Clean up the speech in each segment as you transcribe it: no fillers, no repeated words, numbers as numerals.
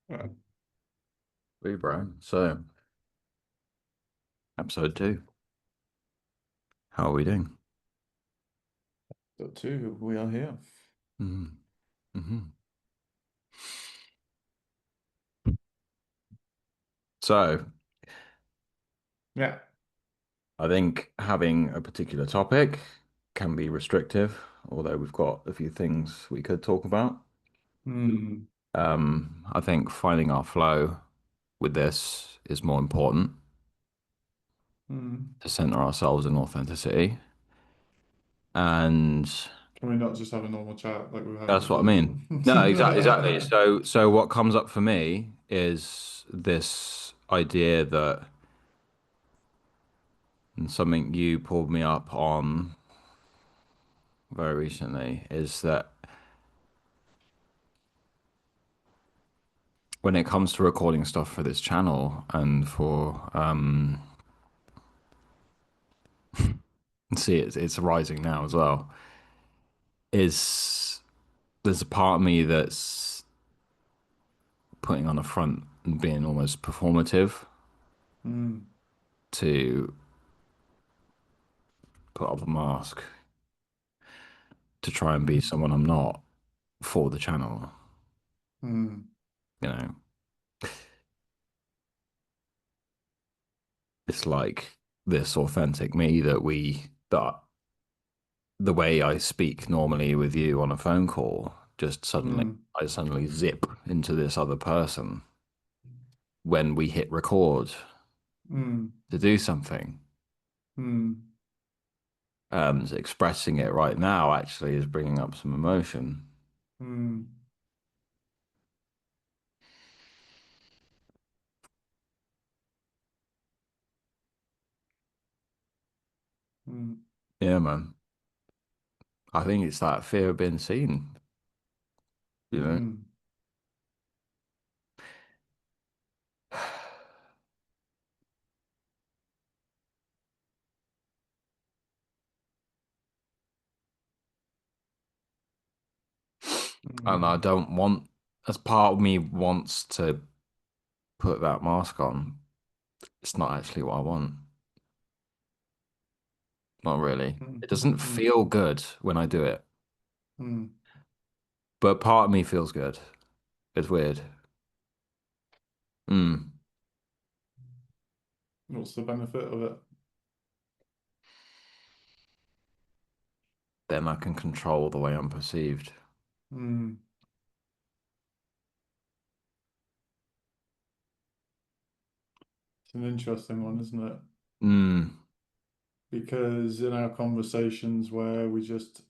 Right. Hey, Brian. So, episode 2. How are we doing? So two, we are here. Mm-hmm. Mm-hmm. So, Yeah. I think having a particular topic can be restrictive, although we've got a few things we could talk about. Hmm. I think finding our flow with this is more important Hmm. to center ourselves in authenticity. And Can we not just have a normal chat like we were having that's what I before? mean. No, exactly. So what comes up for me is this idea that, and something you pulled me up on very recently, is that when it comes to recording stuff for this channel and for see it's rising now as well, is there's a part of me that's putting on a front and being almost performative Hmm. to put up a mask to try and be Hmm. someone I'm not for the channel, Hmm. you know. It's like this authentic me that the way I speak normally with you on a phone call, just suddenly Hmm. I suddenly zip into this other person when we hit record Hmm. to do something. Hmm. So expressing it right now actually is bringing up some emotion. Hmm. Hmm. Yeah, man. I think it's that fear of being seen, you know? Hmm. And I Hmm. don't want, as part of me wants to put that mask on, it's not actually what I want. Not really. Hmm. It doesn't Hmm. feel good when I do it, Hmm. but part of me feels good. It's weird. Mm. What's the benefit of it? Then I can control the way I'm perceived. Hmm. It's an interesting one, isn't it? Mm. Because in our conversations where we just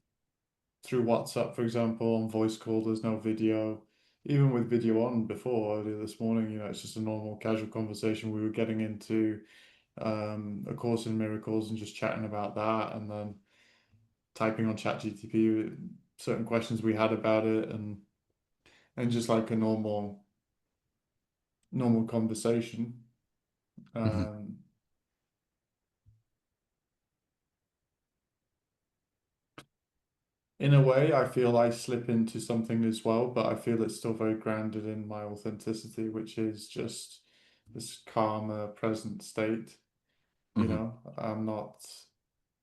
through WhatsApp, for example, on voice call, there's no video. Even with video on before earlier this morning, it's just a normal casual conversation. We were getting into A Course in Miracles and just chatting about that, and then typing on ChatGTP with certain questions we had about it, and just like a normal conversation. Mhm. Um, in a way, I feel I slip into something as well, but I feel it's still very grounded in my authenticity, which is just this calmer, present state. Mhm.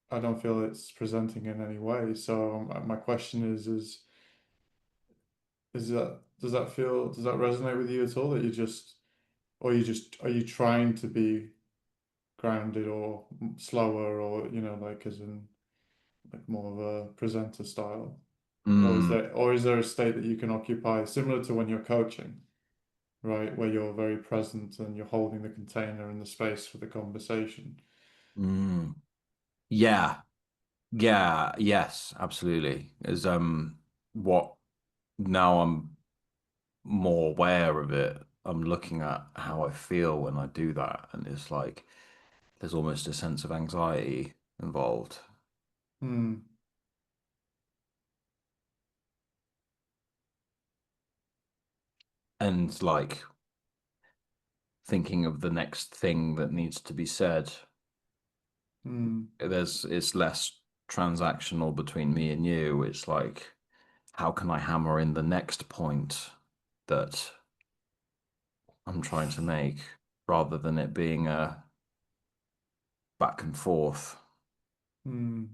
I don't feel it's presenting in any way. So my question does that resonate with you at all? That are you trying to be grounded or slower or, like as in like more of a presenter style? Mm. Or is there a state that you can occupy similar to when you're coaching, right? Where you're very present and you're holding the container and the space for the conversation. Mm. Yeah. Yeah. Yes, absolutely. Is what now I'm more aware of it. I'm looking at how I feel when I do that, and it's like there's almost a sense of anxiety involved. Hmm. And like thinking of the next thing that needs to be said. Hmm. It's less transactional between me and you. It's like, how can I hammer in the next point that I'm trying to make, rather than it being a back and forth, Mm,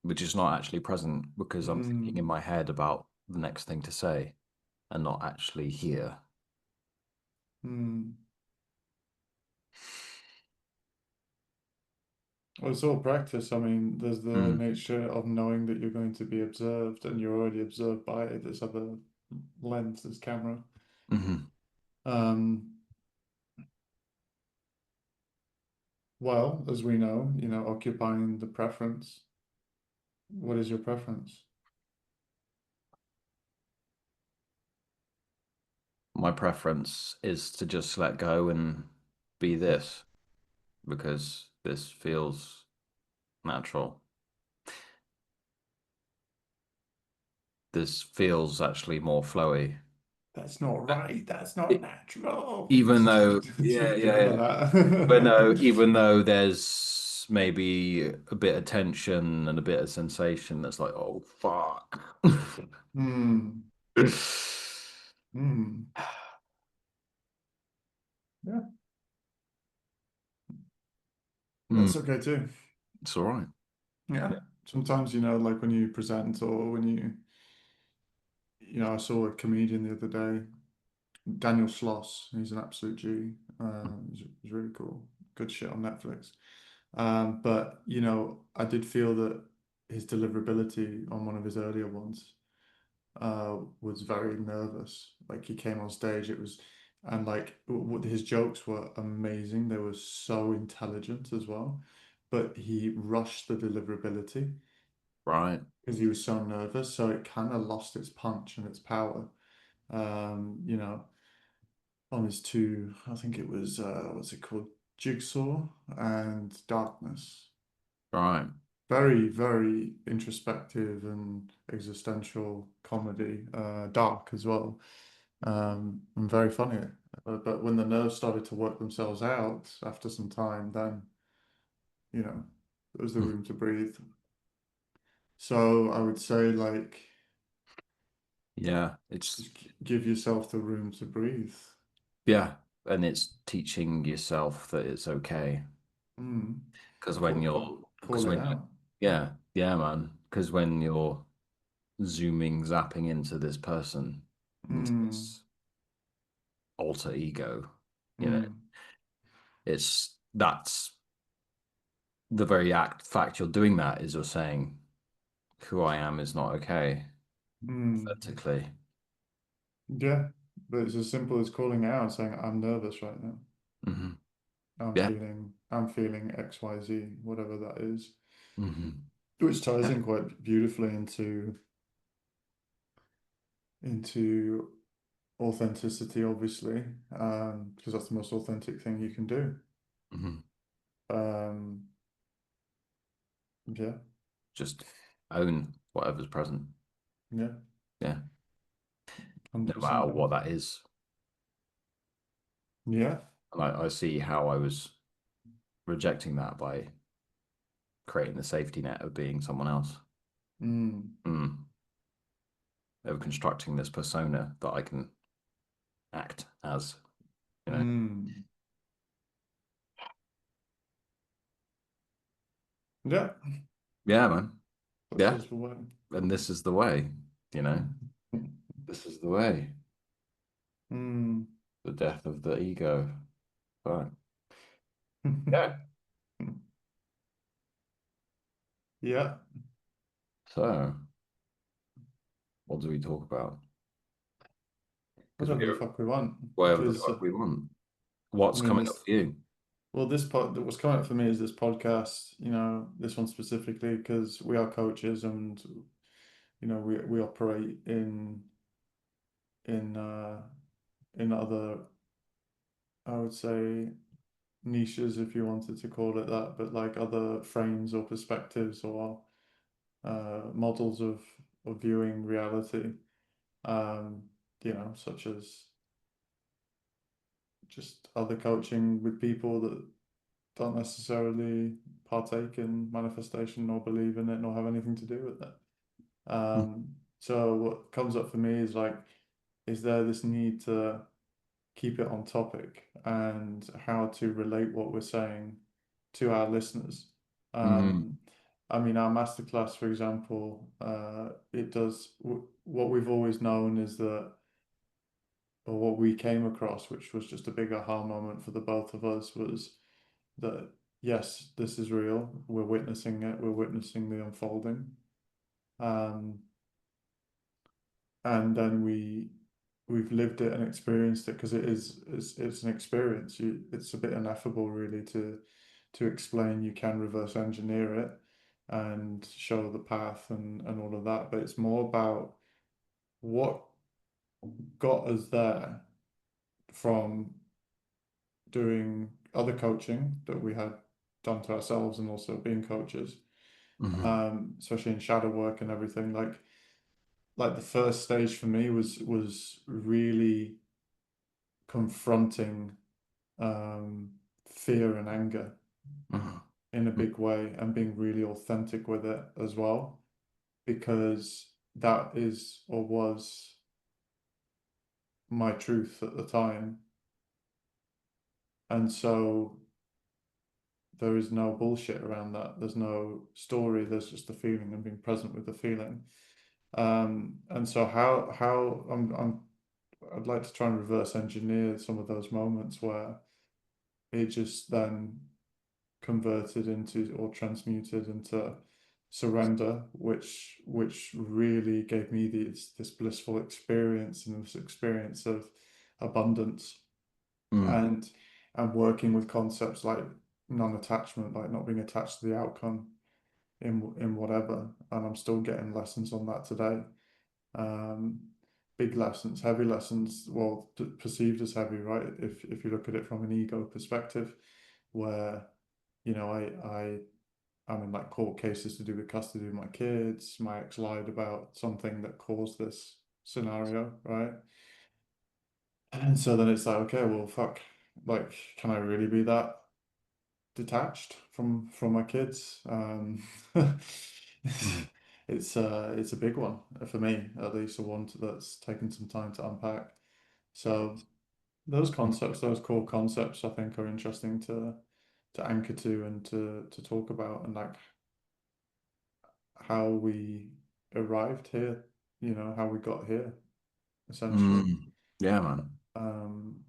which is not actually present because I'm thinking in mm, my head about the next thing to say and not actually here. mm. Well, it's all practice. I mean, there's the Mm, nature of knowing that you're going to be observed and you're already observed by this other lens, this camera. hmm. Um, well, as we know, occupying the preference. What is your preference? My preference is to just let go and be this because this feels natural. This feels actually more flowy. That's not right. That's not E- natural. Even though, yeah, Get yeah, rid of yeah. But that. no, even though there's maybe a bit of tension and a bit of sensation that's like, oh, fuck. Hmm. Hmm. Yeah, Mm, that's okay too. it's all right. Yeah. Sometimes, like when you present or when I saw a comedian the other day, Daniel Sloss. He's an absolute G. He's really cool. Good shit on Netflix. But I did feel that his deliverability on one of his earlier ones was very nervous. Like he came on stage, and like his jokes were amazing. They were so intelligent as well, but he rushed the deliverability Right. because he was so nervous. So it kind of lost its punch and its power. Um, you know, on his two, I think it was what's it called? Jigsaw and Darkness. Right. Very, very introspective and existential comedy, dark as well, and very funny. But when the nerves started to work themselves out after some time, then, there was the Mm. room to breathe. So I would say, like, Yeah. It's, just give yourself the room to breathe. yeah. And it's teaching yourself that it's okay. Mm. Because when Call, you're, call, because call it when you, out. yeah, yeah, man. Because when you're zooming, zapping into this person, into Mm. this alter ego, you know, Mm. that's the very fact you're doing that is you're saying who I am is not okay, Mm. authentically. Yeah, but it's as simple as calling out and saying, I'm nervous right now. Hmm. I'm Yeah. feeling I'm feeling XYZ, whatever that is. Hmm. Which ties Yeah. in quite beautifully into authenticity, obviously, because that's the most authentic thing you can do. Hmm. Um, yeah, Just own whatever's present. yeah, Yeah. No matter 100%. what that is. Yeah. And I see how I was rejecting that by creating the safety net of being someone else. Mm. Mm. Of constructing this persona that I can act as, you know. Mm. Yeah, Yeah, man. that's Yeah. just the way. And this is the way, you know. This is the way. Mm. The death of the ego. But yeah. Yeah, So what do we talk about? Because whatever the we're fuck we want. whatever the Because fuck we want. I What's mean, coming up this for you? Well, what's coming up for me is this podcast, this one specifically, because we are coaches and we operate in uh in other, I would say, niches, if you wanted to call it that, but like other frames or perspectives or models of viewing reality, um, such as just other coaching with people that don't necessarily partake in manifestation nor believe in it nor have anything to do with it. Mm. So what comes up for me is like, is there this need to keep it on topic and how to relate what we're saying to our listeners? Mm. Um, I mean, our masterclass, for example, it does what we've always known is that, or what we came across, which was just a big aha moment for the both of us, was that yes, this is real. We're witnessing it. We're witnessing the unfolding. Um, and then we've lived it and experienced it because it's an experience. It's a bit ineffable really to explain. You can reverse engineer it and show the path and all of that, but it's more about what got us there from doing other coaching that we had done to ourselves and also being coaches, Mm. especially in shadow work and everything. Like the first stage for me was really confronting fear and anger Mm. in a big way and being really authentic with it as well, because that is or was my truth at the time. And so there is no bullshit around that. There's no story, there's just a feeling and being present with the feeling. And so how I'd like to try and reverse engineer some of those moments where it just then converted into or transmuted into surrender, which really gave me this blissful experience and this experience of abundance Mm. and and working with concepts like non-attachment, like not being attached to the outcome in whatever. And I'm still getting lessons on that today. Um, Big lessons, heavy lessons, well, perceived as heavy, right? If you look at it from an ego perspective, where I'm in like court cases to do with custody of my kids. My ex lied about something that caused this scenario, right? And so then it's like, okay, well, fuck, like, can I really be that detached from my kids? It's Mm. it's a big one for me, at least, a one that's taken some time to unpack. So those concepts, those core concepts, I think are interesting to anchor to and to talk about, and like how we arrived here, how we got here, essentially. Mm. Yeah, man.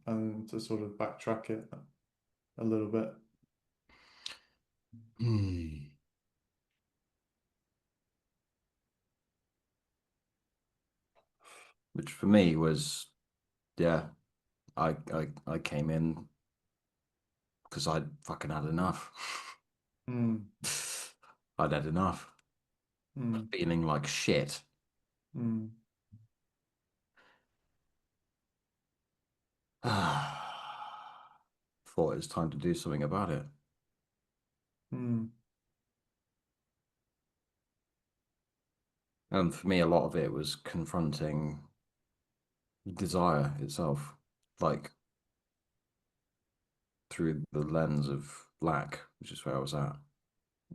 And to sort of backtrack it a little bit. Mm. Which for me was, yeah, I came in because I'd fucking had enough. Mm, I'd had enough. mm, Feeling like shit. mm, Thought it was time to do something about it. mm, And for me, a lot of it was confronting desire itself, like through the lens of lack, which is where I was at.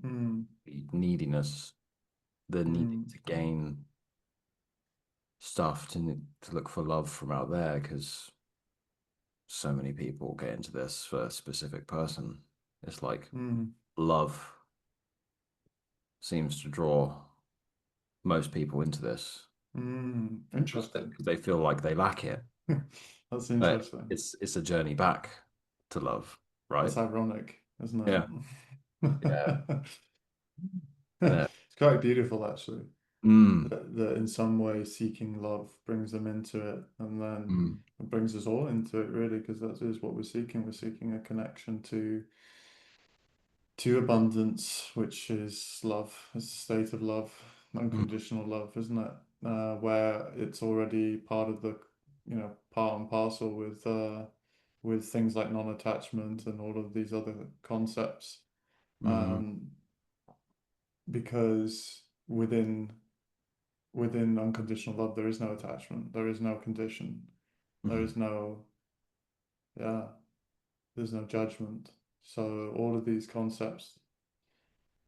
mm, The neediness, the needing mm, to gain stuff to look for love from out there because so many people get into this for a specific person. It's like mm, love seems to draw most people into this Interesting. because they feel like they lack it. That's But interesting. it's a journey back to love, right? That's ironic, isn't Yeah, yeah. it? Uh, It's quite beautiful, actually. mm, That in some way seeking love brings them into it, and then mm, it brings us all into it, really, because that is what we're seeking. We're seeking a connection to abundance, which is love. It's a state of love, mm, unconditional love, isn't it? Where it's already part of the, part and parcel with things like non-attachment and all of these other concepts. mm, Um, because within unconditional love, there is no attachment, there is no condition, there mm, is no, yeah, there's no judgment. So all of these concepts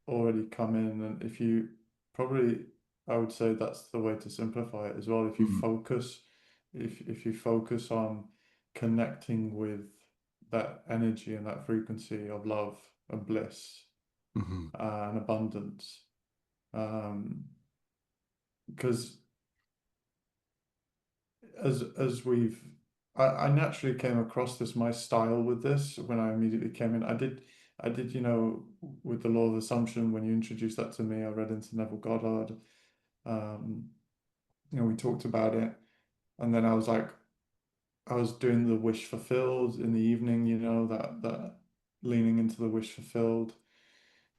already come in, and if you probably I would say that's the way to simplify it as well. If you Mm. focus, if you focus on connecting with that energy and that frequency of love and bliss Mhm. and abundance, um, because as we've I naturally came across this my style with this when I immediately came in. I did, with the law of assumption, when you introduced that to me, I read into Neville Goddard. Um, we talked about it, and then I was like, I was doing the wish fulfilled in the evening, that leaning into the wish fulfilled,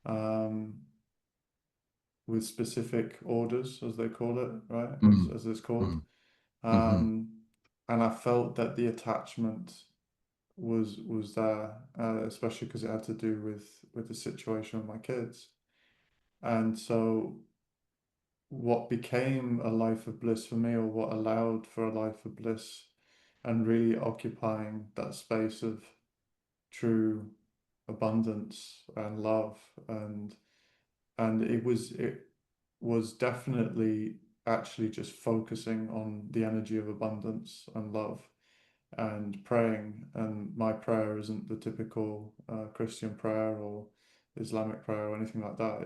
um, with specific orders, as they call it, right? As Mm. as it's called. Mm. Mhm. Um, and I felt that the attachment was there, especially because it had to do with the situation with my kids. And so what became a life of bliss for me, or what allowed for a life of bliss, and really occupying that space of true abundance and love, and it was definitely actually just focusing on the energy of abundance and love and praying. And my prayer isn't the typical Christian prayer or Islamic prayer or anything like that.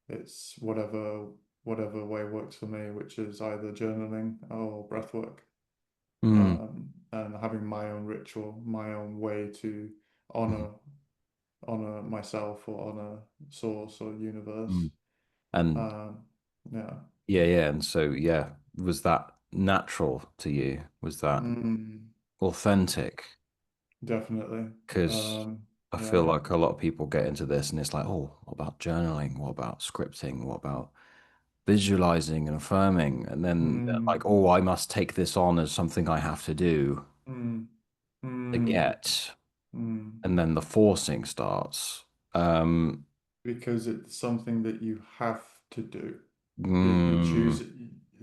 It's whatever way works for me, which is either journaling or breath work, Mm. and having my own ritual, my own way to Mhm. honor honor myself or honor source or universe. Mm. And Um, yeah. yeah, yeah. And so, yeah, was that natural to you? Was that Mm, authentic? definitely. Because I feel Yeah. like a lot of people get into this and it's like, oh, what about journaling? What about scripting? What about visualizing and affirming? And then they're like, Mm, oh, I must take this on as something I have to do mm, to mm, get. mm. And then the forcing starts. Um, Because it's something that you have to do. You mm, choose,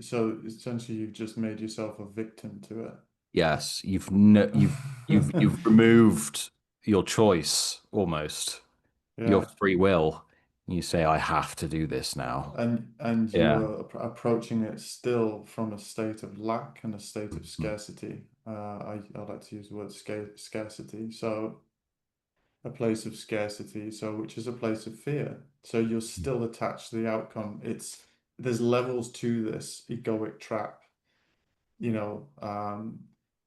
so essentially you've just made yourself a victim to yes, you've no, you've it. removed your choice almost, your Yeah. free will. You say, I have to do this now. And you Yeah. are approaching it still from a state of lack and a state of Mhm. scarcity. I like to use the word scarcity. So a place of scarcity, so which is a place of fear. So you're still attached to the outcome. There's levels to this egoic trap, you know,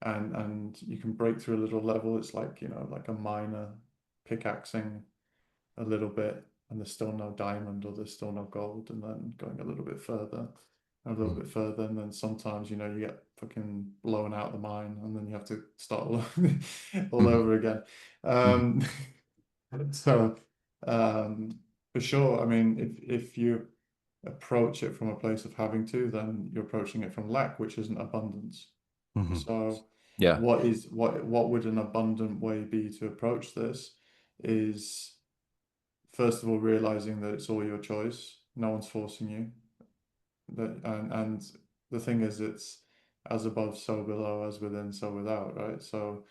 and you can break through a little level. It's like, like a miner pickaxing a little bit, and there's still no diamond or there's still no gold, and then going a little bit further and a little Mhm. bit further, and then sometimes you get fucking blown out the mine, and then you have to start all Mhm. over again. Mhm. Um, so um, for sure, I mean, if you approach it from a place of having to, then you're approaching it from lack, which isn't abundance. Mhm. So Yeah. what would an abundant way be to approach this is, first of all, realizing that it's all your choice. No one's forcing you. And the thing is, it's as above, so below, as within, so without, right? So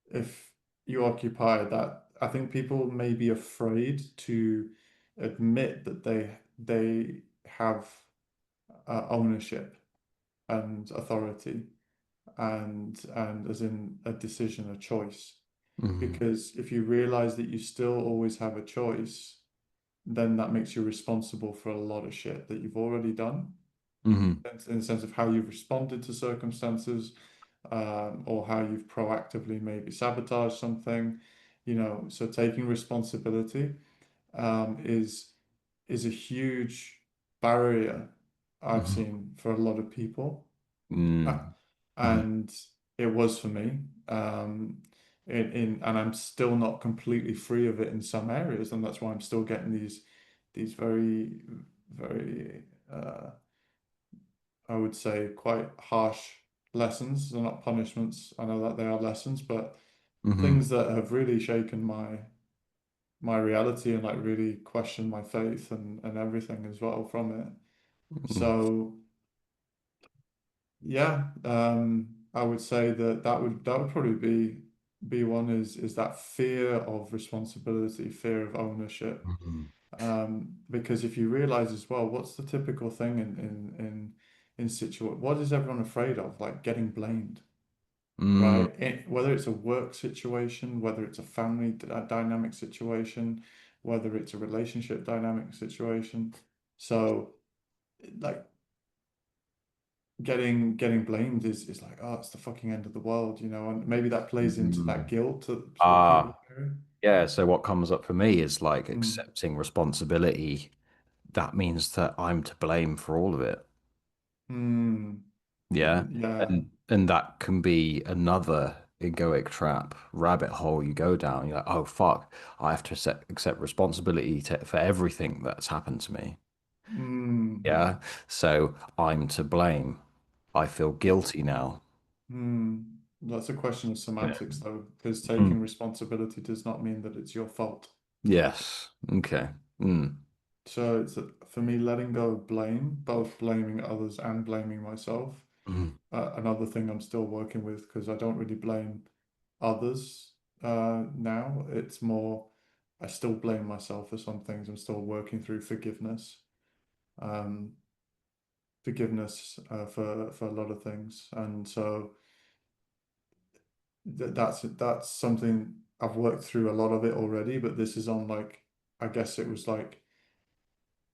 if you occupy that, I think people may be afraid to admit that they have ownership and authority, and as in a decision, a choice. Mhm. Because if you realize that you still always have a choice, then that makes you responsible for a lot of shit that you've already done, Mhm. in the sense of how you've responded to circumstances, or how you've proactively maybe sabotaged something, So taking responsibility, is a huge barrier I've Mhm. seen for a lot of people. Uh, Mm. Mhm. and it was for me. And I'm still not completely free of it in some areas, and that's why I'm still getting these very, very, I would say, quite harsh lessons. They're not punishments. I know that they are lessons, but Mhm. things that have really shaken my reality, and like really questioned my faith and everything as well from it. Mhm. So yeah, I would say that would probably be one, is that fear of responsibility, fear of ownership, Mhm. Because if you realize as well, what's the typical thing in what is everyone afraid of? Like getting blamed, Mm, right? Whether it's a work situation, whether it's a family dynamic situation, whether it's a relationship dynamic situation. So like getting blamed is like, oh, it's the fucking end of the world, you know, and maybe that plays into that mm. guilt that people Ah, carry. yeah. So what comes up for me is like Mm, accepting responsibility. That means that I'm to blame for all of it. mm, Yeah. yeah. And that can be another egoic trap, rabbit hole you go down. You're like, oh fuck, I have to accept responsibility for everything that's happened to me. Mm, Yeah. So I'm to blame. I feel guilty now. mm. That's a question of You semantics, though, because Mm. taking responsibility does not mean that it's your fault. Yes. Okay. Mm. So for me, letting go of blame, both blaming others and blaming myself. Mm. Another thing I'm still working with because I don't really blame others now. It's more, I still blame myself for some things. I'm still working through um, forgiveness for a lot of things, and so that's something I've worked through a lot of it already. But this is on like, I guess it was like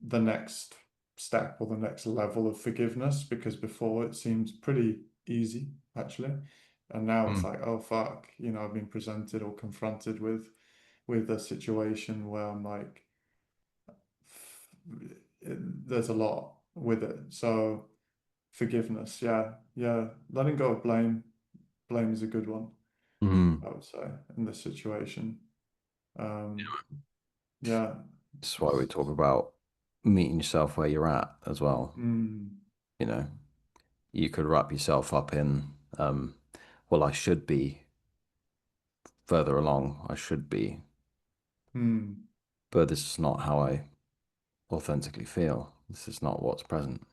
the next step or the next level of forgiveness because before it seemed pretty easy actually, and now it's Mm. like, oh fuck, you know, I've been presented or confronted with a situation where I'm like, there's a lot with it. So forgiveness, yeah, yeah, letting go of blame is a good one, Mm. I would say, in this situation. Um, yeah, That's why we it's, talk about meeting yourself where you're at as well. mm, You know, you could wrap yourself up in, well, I should be further along. I should be, mm, but this is not how I authentically feel. This is not what's present.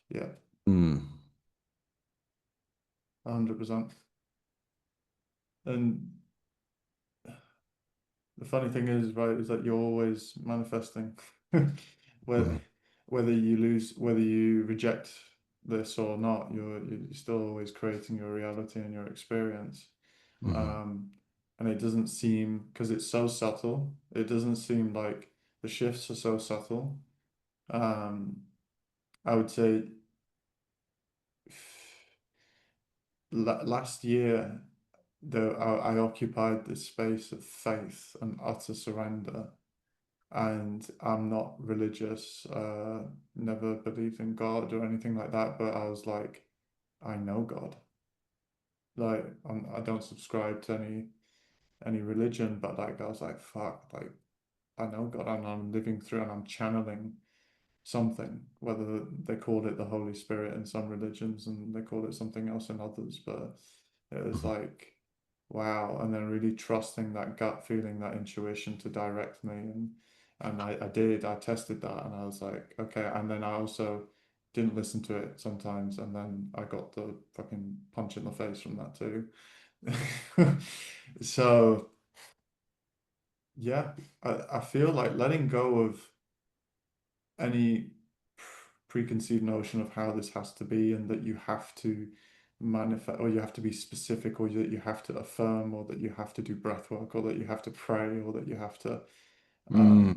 yeah, Mm. 100%. And the funny thing is, right, is that you're always manifesting. Whether Mm. whether you reject this or not, you're still always creating your reality and your experience. Mm. Um, and it doesn't seem, because it's so subtle, it doesn't seem like the shifts are so subtle. Um, I would say last year, I occupied this space of faith and utter surrender. And I'm not religious, never believed in God or anything like that, but I was like, I know God. Like, I don't subscribe to any religion, but like I was like, fuck, like I know God and I'm living through and I'm channeling something, whether they call it the Holy Spirit in some religions and they call it something else in others, but it was Mm. like, wow. And then really trusting that gut feeling, that intuition to direct me. And I tested that and I was like, okay. And then I also didn't listen to it sometimes. And then I got the fucking punch in the face from that too. So yeah, I feel like letting go of any preconceived notion of how this has to be and that you have to manifest or you have to be specific or that you have to affirm or that you have to do breath work or that you have to pray or that you have to Mm.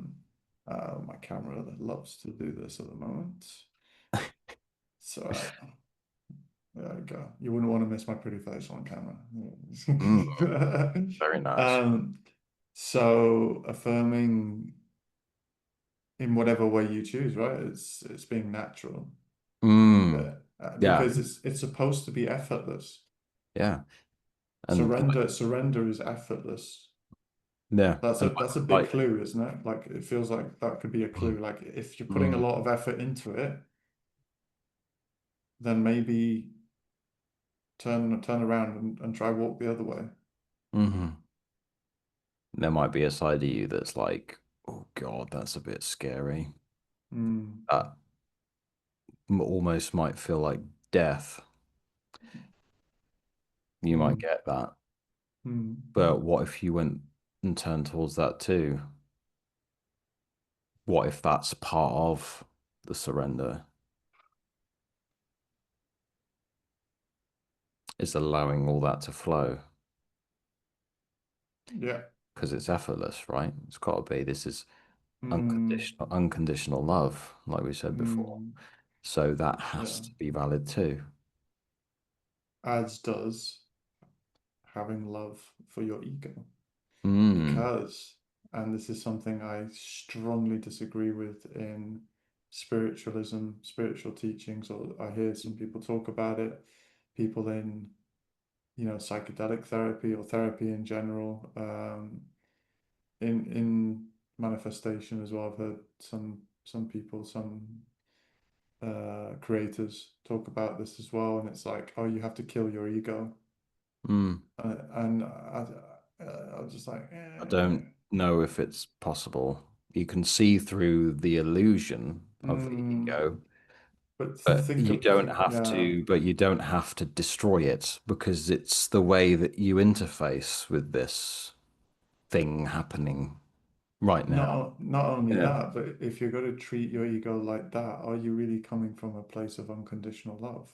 um my camera loves to do this at the moment. It's all right. There we go. You wouldn't want to miss my pretty face on camera. Mm. Very nice. um so affirming in whatever way you choose, right? It's being natural with Mm. it Yeah. because it's supposed to be effortless. Yeah. And Surrender is effortless. yeah. And That's a big like, clue, isn't it? Like it feels like that could be a mm. clue. Like if you're putting a Mm. lot of effort into it, then maybe turn around and try walk the other way. Mhm. There might be a side of you that's like, oh God, that's a bit scary. Mm, That almost might feel like death. You might mm, get that. mm, But what if you went? and turn towards that too. What if that's part of the surrender? Is allowing all that to flow Yeah. because it's effortless, right? It's got to be. This is Mm, unconditional love, like we said before. mm, So that has yeah. to be valid too. As does having love for your ego. Mm, Because, and this is something I strongly disagree with in spiritualism, spiritual teachings, or I hear some people talk about it, people in, psychedelic therapy or therapy in general, in manifestation as well. I've heard some people, some creators talk about this as well, and it's like, oh, you have to kill your ego, mm. and I was just like, I don't know if it's possible. You can see through the illusion of the mm, ego, but but think of think, yeah, you don't have to destroy it because it's the way that you interface with this thing happening right now. not only Yeah. that, but if you're going to treat your ego like that, are you really coming from a place of unconditional love?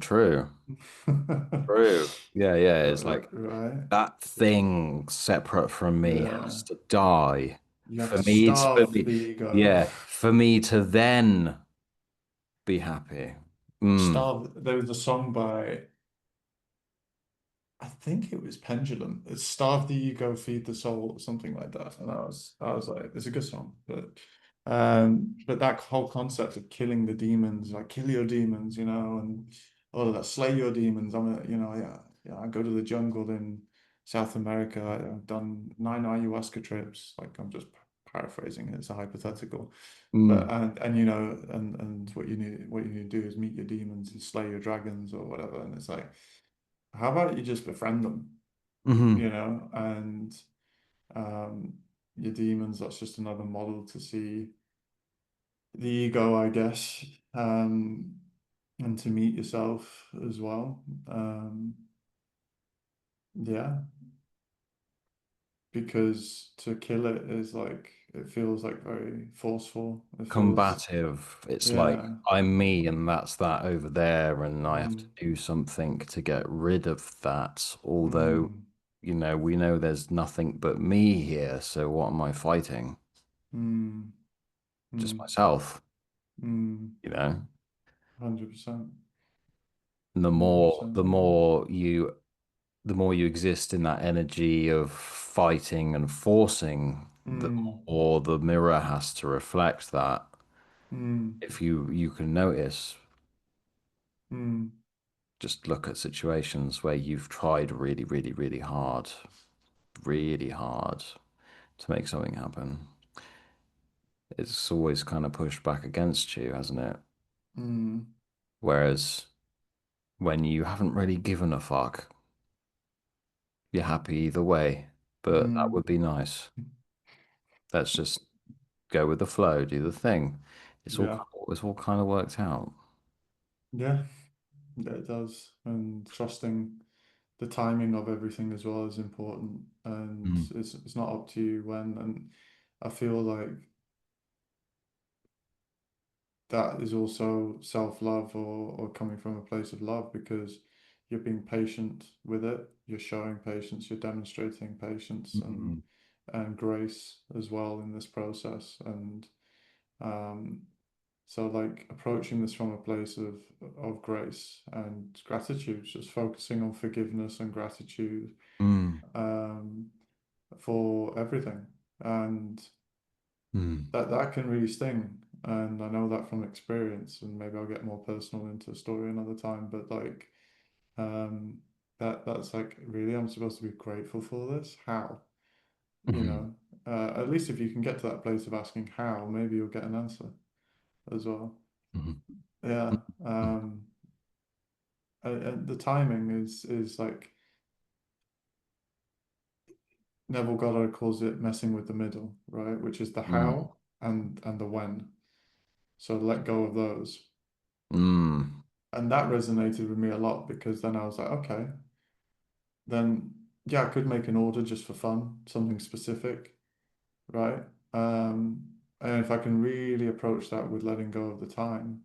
True. True. Yeah, yeah. It's like Right? that thing separate from me Yeah. has to die You have to starve the ego. yeah, for me to then be happy. Mm. Starve. There was a song by, I think it was Pendulum. It's Starve the Ego, Feed the Soul, or something like that. And I was like, it's a good song. But that whole concept of killing the demons, like kill your demons, and all of that, slay your demons. Yeah, yeah, I go to the jungle in South America. I've done 9 ayahuasca trips. Like I'm just paraphrasing it, it's a hypothetical. But Mm. and what you need to do is meet your demons and slay your dragons or whatever. And it's like, how about you just befriend them, Hmm. and um, your demons, that's just another model to see the ego, I guess, and to meet yourself as well. Yeah, because to kill it is like, it feels like very forceful. It feels, Combative. It's like yeah, I'm me and that's that over there, and I have to mm, do something to get rid of that. Although, mm, we know there's nothing but me here, so what am I fighting? mm, Just mm, myself, mm, you know? 100%, And 100%. the more you exist in that energy of fighting and forcing, the Mm, more the mirror has to reflect that. mm, If you can notice, mm, just look at situations where you've tried really, really, really hard to make something happen. It's always kind of pushed back against you, hasn't it? mm, Whereas when you haven't really given a fuck, you're happy either way. But that mm. would be nice. Let's just go with the flow, do the thing. Yeah, It's all kind of worked out. yeah, yeah, it does. And trusting the timing of everything as well is important. And Mm. it's not up to you when. And I feel like that is also self-love, or coming from a place of love, because you're being patient with it. You're showing patience, you're demonstrating patience Mm. and grace as well in this process. And um, so like approaching this from a place of grace and gratitude, just focusing on forgiveness and gratitude, Mm. um, for everything. And Mm. that can really sting. And I know that from experience, and maybe I'll get more personal into a story another time, but like, um that's like, really, I'm supposed to be grateful for this? How? You Mm. know, at least if you can get to that place of asking how, maybe you'll get an answer as well. Mm. Yeah. Mm. And the timing is like, Neville Goddard calls it messing with the middle, right? Which is the Mm. how and the when. So let go of those. Mm. And that resonated with me a lot, because then I was like, okay, then yeah, I could make an order just for fun, something specific, right? And if I can really approach that with letting go of the time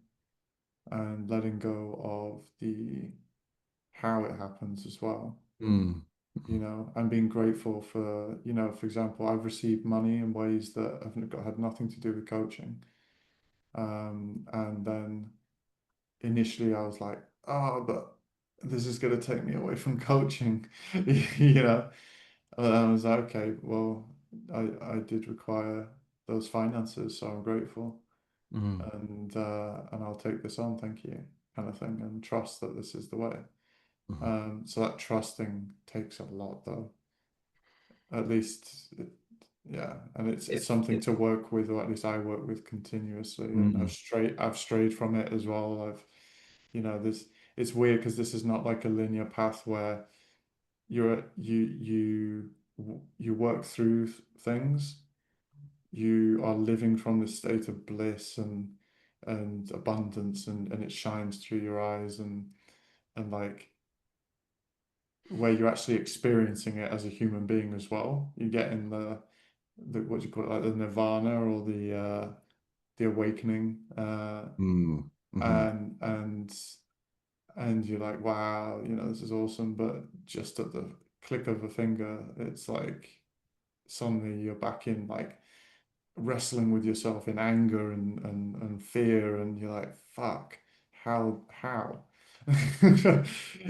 and letting go of the how it happens as well, Mm. and being grateful for, for example, I've received money in ways that had nothing to do with coaching. And then initially I was like, oh, but this is going to take me away from coaching, you know. And I was like, okay, well, I did require those finances, so I'm grateful, Mm. and I'll take this on, thank you, kind of thing, and trust that this is the way. Mhm. So that trusting takes a lot, though. At least, yeah, and it's If something it, to work with, or at least I work with continuously, and mm, I've strayed from it as well. This it's weird because this is not like a linear path where you work through things. You are living from this state of bliss and abundance, and it shines through your eyes, and like where you're actually experiencing it as a human being as well. You get in the what do you call it, like the nirvana or the awakening, mm, mhm. and you're like, wow, this is awesome. But just at the click of a finger, it's like suddenly you're back in like wrestling with yourself in anger and fear, and you're like, fuck, how?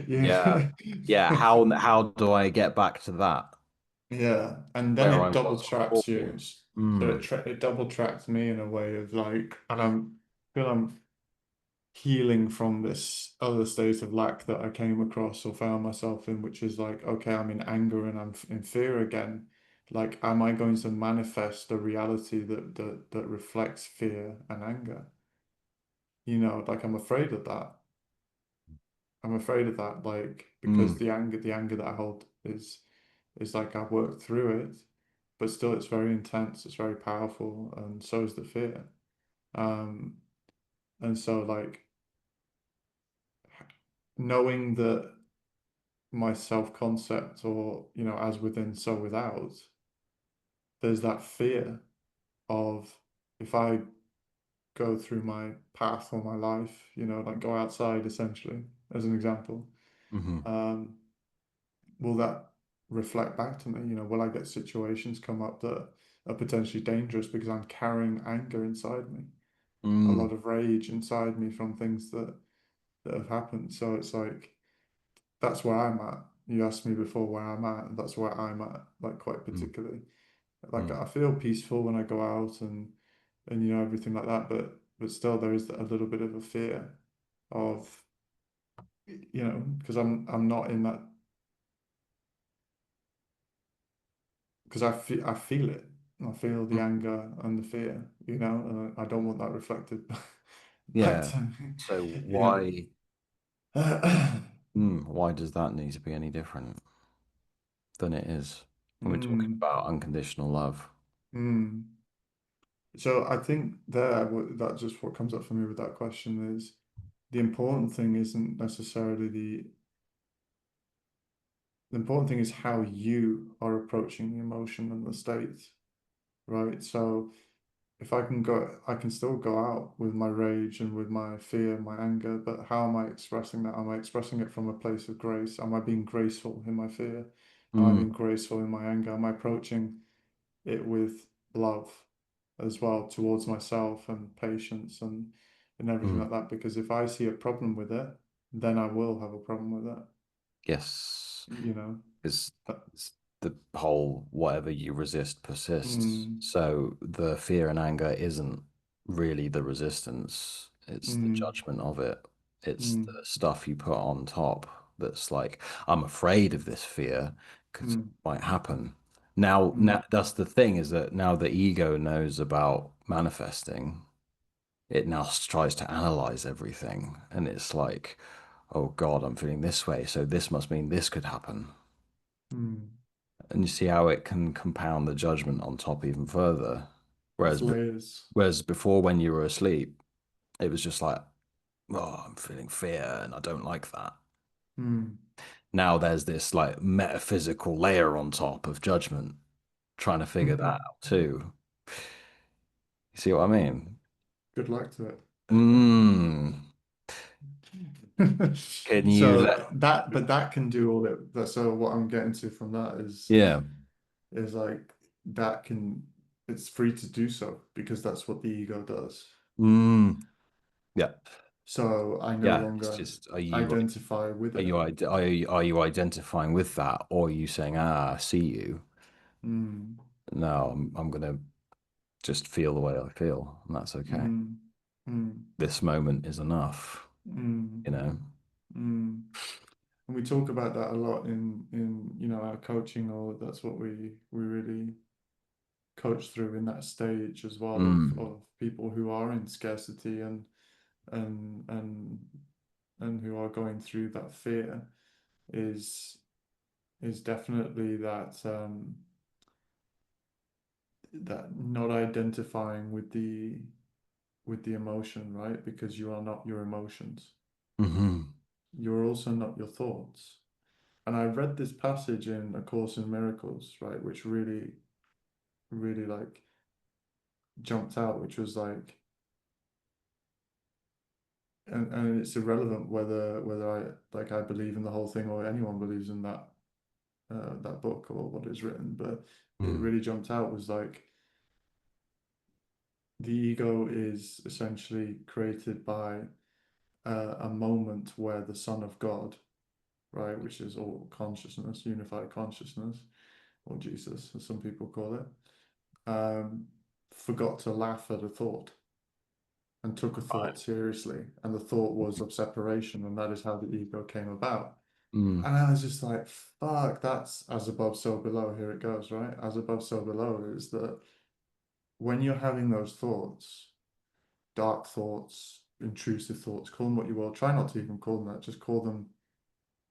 Yeah, Yeah. yeah. How do I get back to that Yeah, and then where it I double was traps before? you. So Mm, it double traps me in a way of like, and feel I'm healing from this other state of lack that I came across or found myself in, which is like, okay, I'm in anger and I'm in fear again. Like, am I going to manifest a reality that reflects fear and anger? Like I'm afraid of that. I'm afraid of that, like, because mm, the anger that I hold is like I've worked through it, but still it's very intense, it's very powerful, and so is the fear. Um, and so like knowing that my self-concept, or as within, so without, there's that fear of, if I go through my path or my life, like go outside essentially, as an example, mhm, um, will that reflect back to me? Will I get situations come up that are potentially dangerous because I'm carrying anger inside me, a mm, lot of rage inside me from things that have happened. So it's like that's where I'm at. You asked me before where I'm at, and that's where I'm at, like quite mm, particularly. Like mm. I feel peaceful when I go out and everything like that, but still there is a little bit of a fear of, because I'm not in that, because I feel it. I feel the Mm. anger and the fear, and I don't want that reflected back Yeah. to me, So you why does that need to be any different than it is when we're talking Mm, about unconditional love? mm. So I think there, that's just what comes up for me with that question is the important thing isn't necessarily the important thing is how you are approaching the emotion and the state, right? So if I can still go out with my rage and with my fear, my anger, but how am I expressing that? Am I expressing it from a place of grace? Am I being graceful in my fear? Am I Mm, being graceful in my anger? Am I approaching it with love as well towards myself and patience and everything mm. like that? Because if I see a problem with it, then I will have a problem with it, Yes. you know? Is Uh, the whole whatever you resist persists. Mm, So the fear and anger isn't really the resistance, it's the mm, judgment of it. It's the mm, stuff you put on top that's like, I'm afraid of this fear because it mm, might happen. Now mm, that's the thing is that now the ego knows about manifesting, it now tries to analyze everything. And it's like, oh God, I'm feeling this way. So this must mean this could happen. mm. And you see how it can compound the judgment on top even further. It's Whereas, layers. whereas before, when you were asleep, it was just like, oh, I'm feeling fear and I don't like that. Mm. Now there's this like metaphysical layer on top of judgment, trying to figure that out too. You see what I mean? Good luck to it. Mm. Can you So let? that, but that can do all that. So what I'm getting to from that Yeah. is like that can, it's free to do so because that's what the ego does. Mm. Yeah. So I no Yeah. It's longer just, are you identify with are it. you are you identifying with that, or are you saying, ah, I see you? Mm, No, I'm gonna just feel the way I feel, and that's okay. mm, mm, This moment is enough, mm, you know? mm. And we talk about that a lot in our coaching, or that's what we really coach through in that stage as well Mm. of people who are in scarcity and and and who are going through that fear is is definitely that not identifying with the emotion, right? Because you are not your emotions. Hmm. You're also not your thoughts. And I read this passage in A Course in Miracles, right, which really like jumped out, which was like, and it's irrelevant whether I believe in the whole thing or anyone believes in that book or what is written, but it Mm. really jumped out was like the ego is essentially created by a moment where the Son of God, right, which is all consciousness, unified consciousness, or Jesus, as some people call it, forgot to laugh at a thought and took a Right. thought seriously, and the thought was of separation, and that is how the ego came about. Mm. And I was just like, fuck, that's as above, so below. Here it goes, right? As above, so below is that when you're having those thoughts, dark thoughts, intrusive thoughts, call them what you will. Try not to even call them that, just call them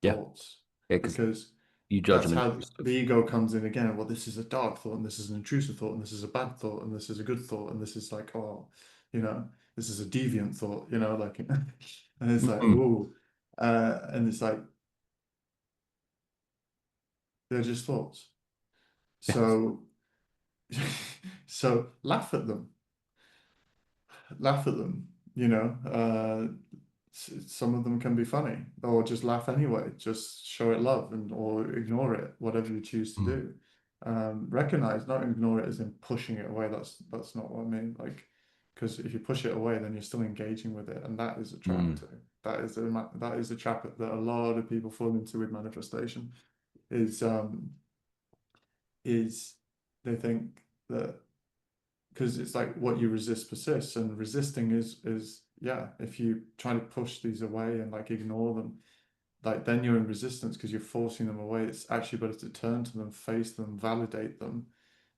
Yeah. thoughts, Yeah, because because you judge that's them how the intrusive. ego comes in again. Well, this is a dark thought, and this is an intrusive thought, and this is a bad thought, and this is a good thought, and this is like, oh, you know, this is a deviant thought, like, and it's like, Mm. ooh, and it's like, they're just thoughts. Yeah. So, so laugh at them, some of them can be funny, or just laugh anyway, just show it love and or ignore it, whatever you choose to Mm. do. Recognize, not ignore it as in pushing it away. That's not what I mean. Like, because if you push it away, then you're still engaging with it, and that is a trap Mm. too. That is a trap that a lot of people fall into with manifestation. Is is they think that because it's like what you resist persists, and resisting is yeah, if you try to push these away and like ignore them, like then you're in resistance because you're forcing them away. It's actually better to turn to them, face them, validate them,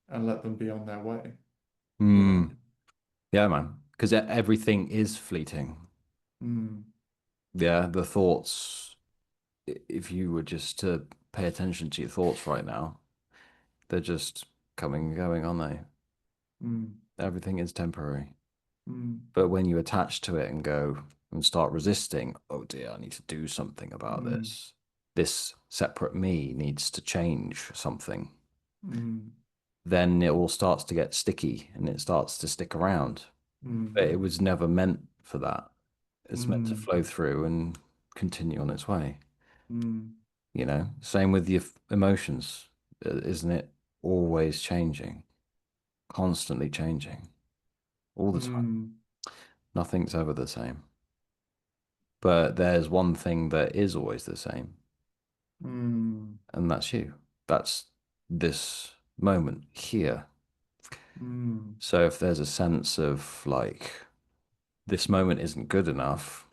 and let them be on their way, you know. Mm. Yeah, man. Because everything is fleeting. Mm, Yeah, the thoughts, if you were just to pay attention to your thoughts right now, they're just coming and going, aren't they? mm, Everything is temporary. mm, But when you attach to it and go and start resisting, oh dear, I need to do something about mm, this. This separate me needs to change something. mm, Then it all starts to get sticky and it starts to stick around. But mm, it was never meant for that. It's meant to mm, flow through and continue on its way. mm, Same with your emotions, isn't it? Always changing, constantly changing, all the time. mm, Nothing's ever the same. But there's one thing that is always the same, mm, and that's you. That's this moment here. mm, So if there's a sense of like, this moment isn't good enough,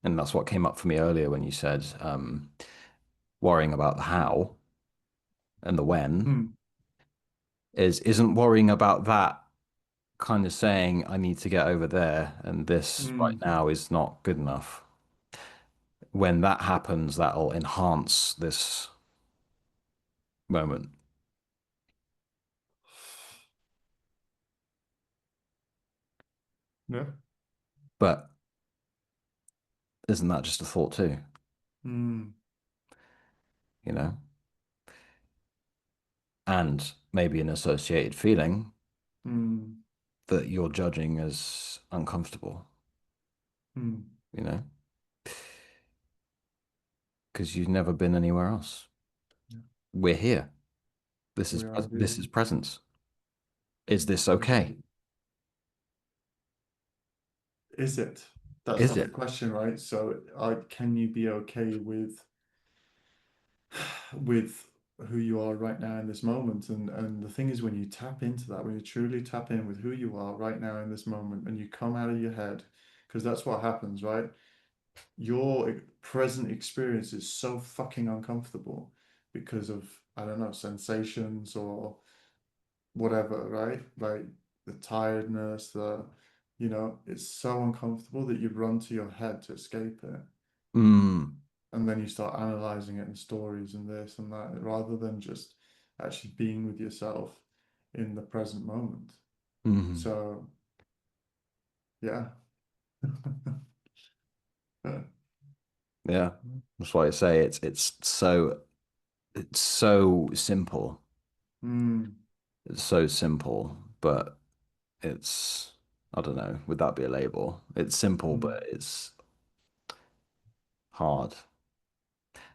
and that's what came up for me earlier when you said worrying about the how and the when, mm, isn't worrying about that kind of saying I need to get over there and this right mm. now is not good enough. When that happens, that'll enhance this moment. Yeah. But isn't that just a thought too? Mm. you know, and maybe an associated feeling Mm. that you're judging as uncomfortable, Mm. you know, because you've never been anywhere else. Yeah, We're here. we are This indeed. is presence. Is this okay? Indeed. Is it? Is That's the it? question, right? So, can you be okay with who you are right now in this moment? And the thing is, when you tap into that, when you truly tap in with who you are right now in this moment, and you come out of your head, because that's what happens, right? Your present experience is so fucking uncomfortable because of, I don't know, sensations or whatever, right? Like the tiredness, it's so uncomfortable that you run to your head to escape it. Mm, And then you start analyzing it in stories and this and that, rather than just actually being with yourself in the present moment. mm, So, yeah. yeah. That's why I say it's so simple. Mm, It's so simple, but it's I don't know, would that be a label? It's simple, but mm, it's hard,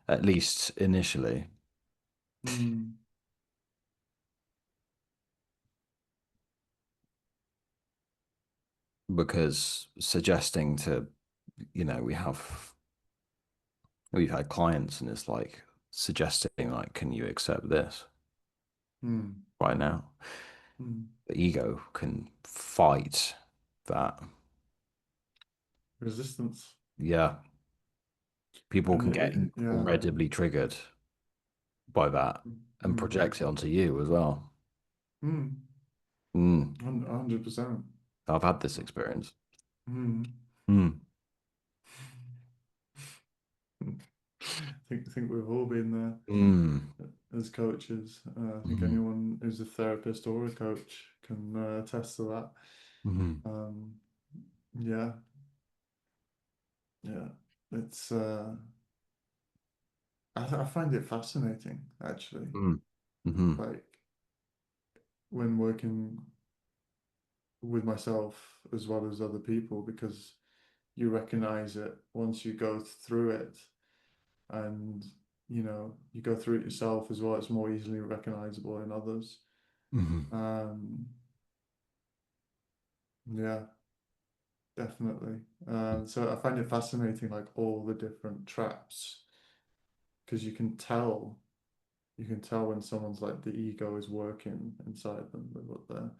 at least initially, mm, because suggesting to, we've had clients and it's like suggesting like, can you accept this mm, right now? mm. The ego can fight that. Resistance. Yeah, people And can get yeah. incredibly triggered by that and Mm, project it onto you as well. mm, Mm, 100%. I've had this experience. Mm. Mm, I think we've all been there mm, as coaches. I think mm, anyone who's a therapist or a coach can attest to that. mm, Um, yeah, yeah. It's I find it fascinating actually. mm, mm, Like when working with myself as well as other people, because you recognize it once you go through it, and you go through it yourself as well. It's more easily recognizable in others. mm, Um, yeah, definitely. So I find it fascinating, like all the different traps, because you can tell when someone's like the ego is working inside them with what they're,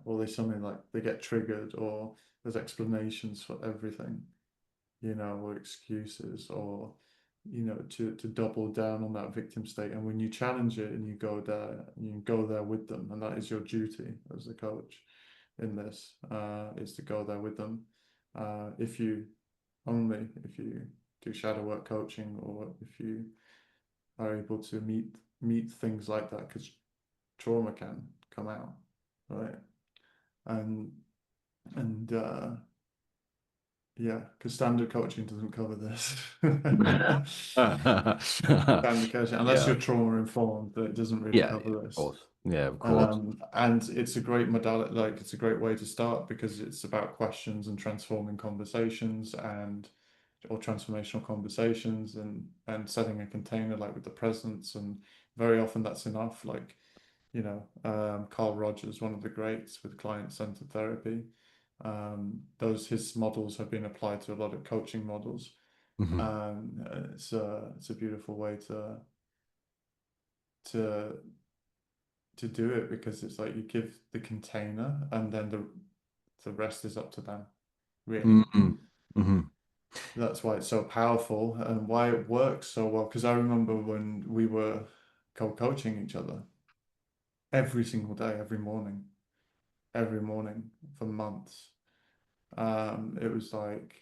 or there's something like they get triggered, or there's explanations for everything, or excuses, or to double down on that victim state. And when you challenge it and you go there with them, and that is your duty as a coach in this, is to go there with them. If you do shadow work coaching, or if you are able to meet things like that, because trauma can come out, right? And and yeah, because standard coaching doesn't cover this. mm. Standard coaching, unless Yeah. you're trauma informed, that it doesn't really Yeah, yeah, cover of this. course. Yeah, of course. And it's a great modality, like it's a great way to start, because it's about questions and transforming conversations, or transformational conversations, and setting a container like with the presence. And very often that's enough. Like, Carl Rogers, one of the greats with client-centered therapy. Those his models have been applied to a lot of coaching models. Hmm. It's a beautiful way to to do it, because it's like you give the container, and then the rest is up to them, really. Hmm. Hmm. That's why it's so powerful and why it works so well. Because I remember when we were co-coaching each other every single day, every morning for months. It was like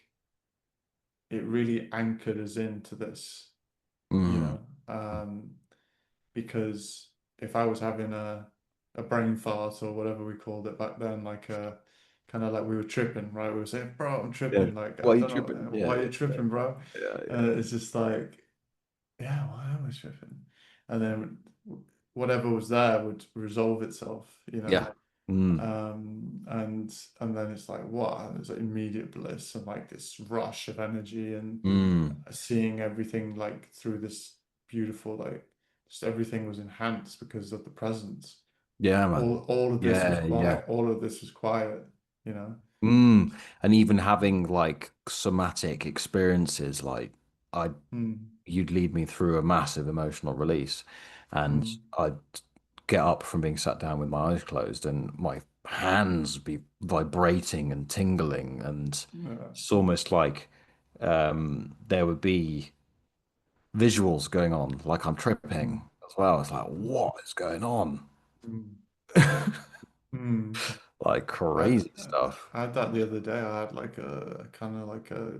it really anchored us into this, you Mm. know, um, because if I was having a brain fart, or whatever we called it back then, like a kind of like we were tripping, right? We were saying, "Bro, I'm Yeah. tripping." Like, I Why are you don't know tripping? why Yeah, you're tripping, bro. yeah, It's just like yeah, why am I tripping? And then whatever was there would resolve itself, you know. Yeah. Mm, And then it's like what? There's like immediate bliss and like this rush of energy and mm. seeing everything like through this beautiful like just everything was enhanced because of the presence. Yeah, man. All of this was Yeah, yeah. quiet. All of this was quiet, you know. Mm. And even having like somatic experiences, like I, Mm, you'd lead me through a massive emotional release, and mm, I'd get up from being sat down with my eyes closed, and my hands would be vibrating and tingling, and yeah, it's almost like there would be visuals going on, like I'm mm, tripping as well. It's like, what is going on? mm, mm. Like I crazy stuff. I had that the other day. I had like a kind of like a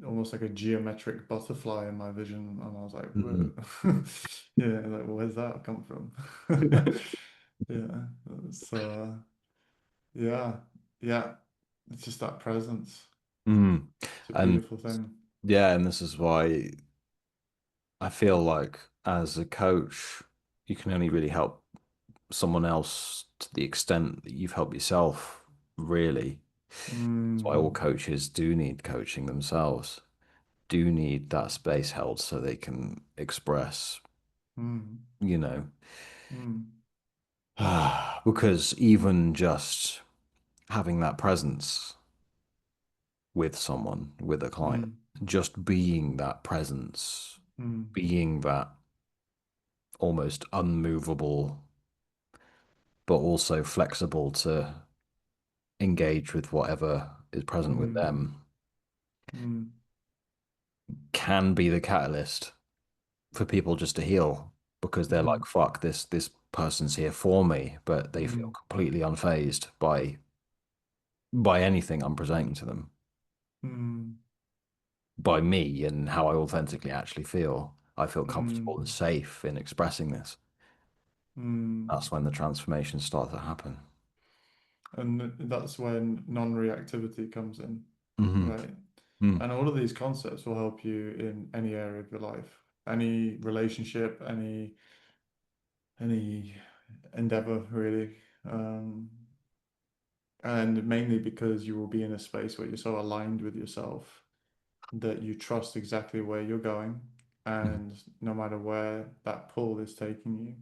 almost like a geometric butterfly in my vision, and I was like, Mm. whoa. Yeah, like where's that come from? Yeah, so yeah, yeah, it's just that presence. Mm. It's a And beautiful thing. yeah, and this is why I feel like as a coach, you can only really help someone else to the extent that you've helped yourself, really. That's why all Mm, coaches do need coaching themselves, do need that space held so they can express, mm, you know, mm, because even just having that presence with someone, with a client, mm, just being that presence, mm, being that almost unmovable, but also flexible to engage with whatever is present with mm, them, mm, can be the catalyst for people just to heal because they're mm, like, fuck, this person's here for me, but they feel mm, completely unfazed by anything I'm presenting to them, mm, by me and how I authentically actually feel. I feel comfortable and mm, safe in expressing this. mm. That's when the transformations start to happen. And that's when non-reactivity comes in, Hmm. right? Mm. And all of these concepts will help you in any area of your life, any relationship, any endeavor, really. Um, and mainly because you will be in a space where you're so aligned with yourself that you trust exactly where you're going, Mm. and no matter where that pull is taking you,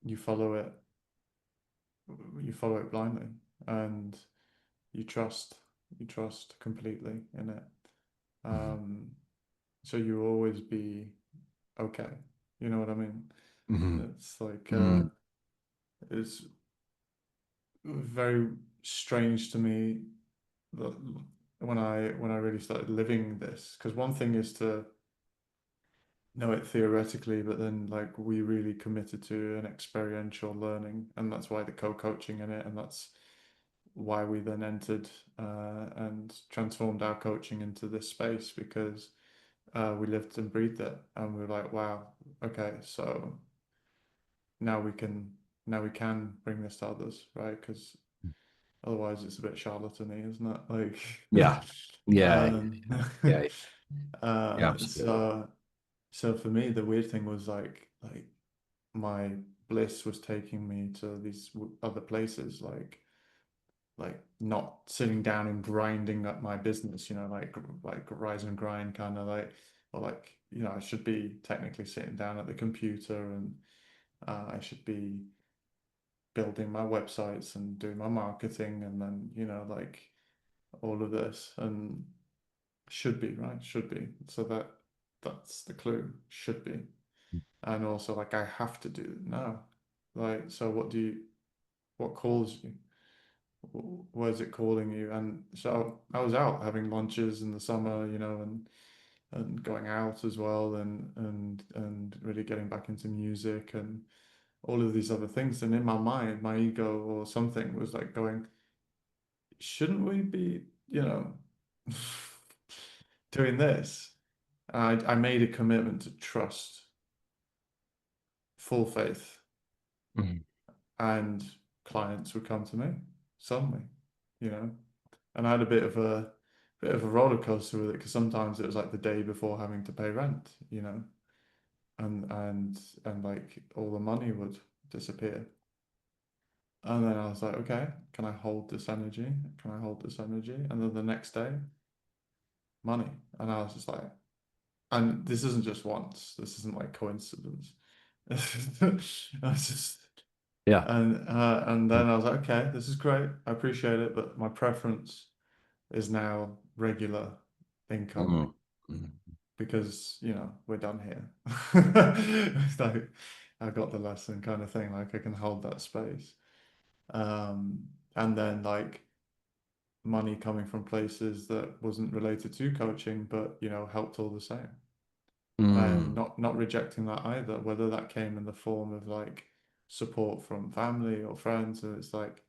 you follow it. You follow it blindly, and you trust. You trust completely in it. Mm. Um, so you will always be okay. You know what I mean? Mm. It's like Mm. it's very strange to me that when I really started living this, because one thing is to know it theoretically, but then like we really committed to an experiential learning, and that's why the co-coaching in it, and that's why we then entered and transformed our coaching into this space because we lived and breathed it, and we were like, wow, okay, so now we can now we can bring this to others, right? Because otherwise it's a bit charlatany, isn't it? Like, Yeah. Yeah. um, Yeah. Yeah. Absolutely. so for me the weird thing was like my bliss was taking me to these other places, like not sitting down and grinding up my business, like rise and grind kind of like, or like, I should be technically sitting down at the computer, and I should be building my websites and doing my marketing, and then, like all of this, and should be, right? Should be. So that's the clue, should be. And also like I have to do it now. Like, so what calls you? Where's it calling you? And so I was out having lunches in the summer, and going out as well, and really getting back into music and all of these other things. And in my mind, my ego or something was like going, shouldn't we be, doing this? I made a commitment to trust, full faith, Mhm. and clients would come to me suddenly, you know. And I had a bit of a bit of a roller coaster with it because sometimes it was like the day before having to pay rent, you know, and like all the money would disappear. And then I was like, okay, can I hold this energy? Can I hold this energy? And then the next day, money. And I was just like, and this isn't just once. This isn't like coincidence. I was just, Yeah. and then I was like, okay, this is great. I appreciate it, but my preference is now regular income Mm. Mm. because, you know, we're done here. It's like I got the lesson kind of thing. Like I can hold that space. Um, and then like money coming from places that wasn't related to coaching, but you know, helped all the same. And Mm. not rejecting that either, whether that came in the form of like support from family or friends, and it's like,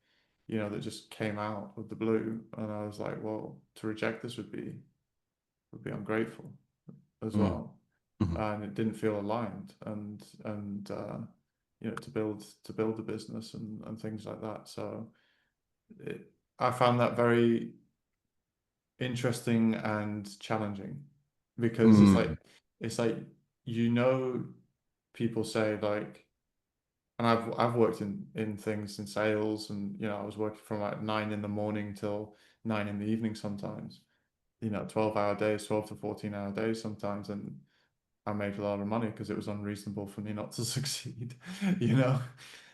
you know, that just came out of the blue. And I was like, well, to reject this would be ungrateful as Mm. well. Mhm. And it didn't feel aligned and you know, to build a business and things like that. So it, I found that very interesting and challenging because Mm. it's like you know people say like and I've worked in things in sales and you know I was working from like 9 in the morning till 9 in the evening sometimes, you know, 12-hour days, 12 to 14-hour days sometimes, and I made a lot of money because it was unreasonable for me not to succeed, you know.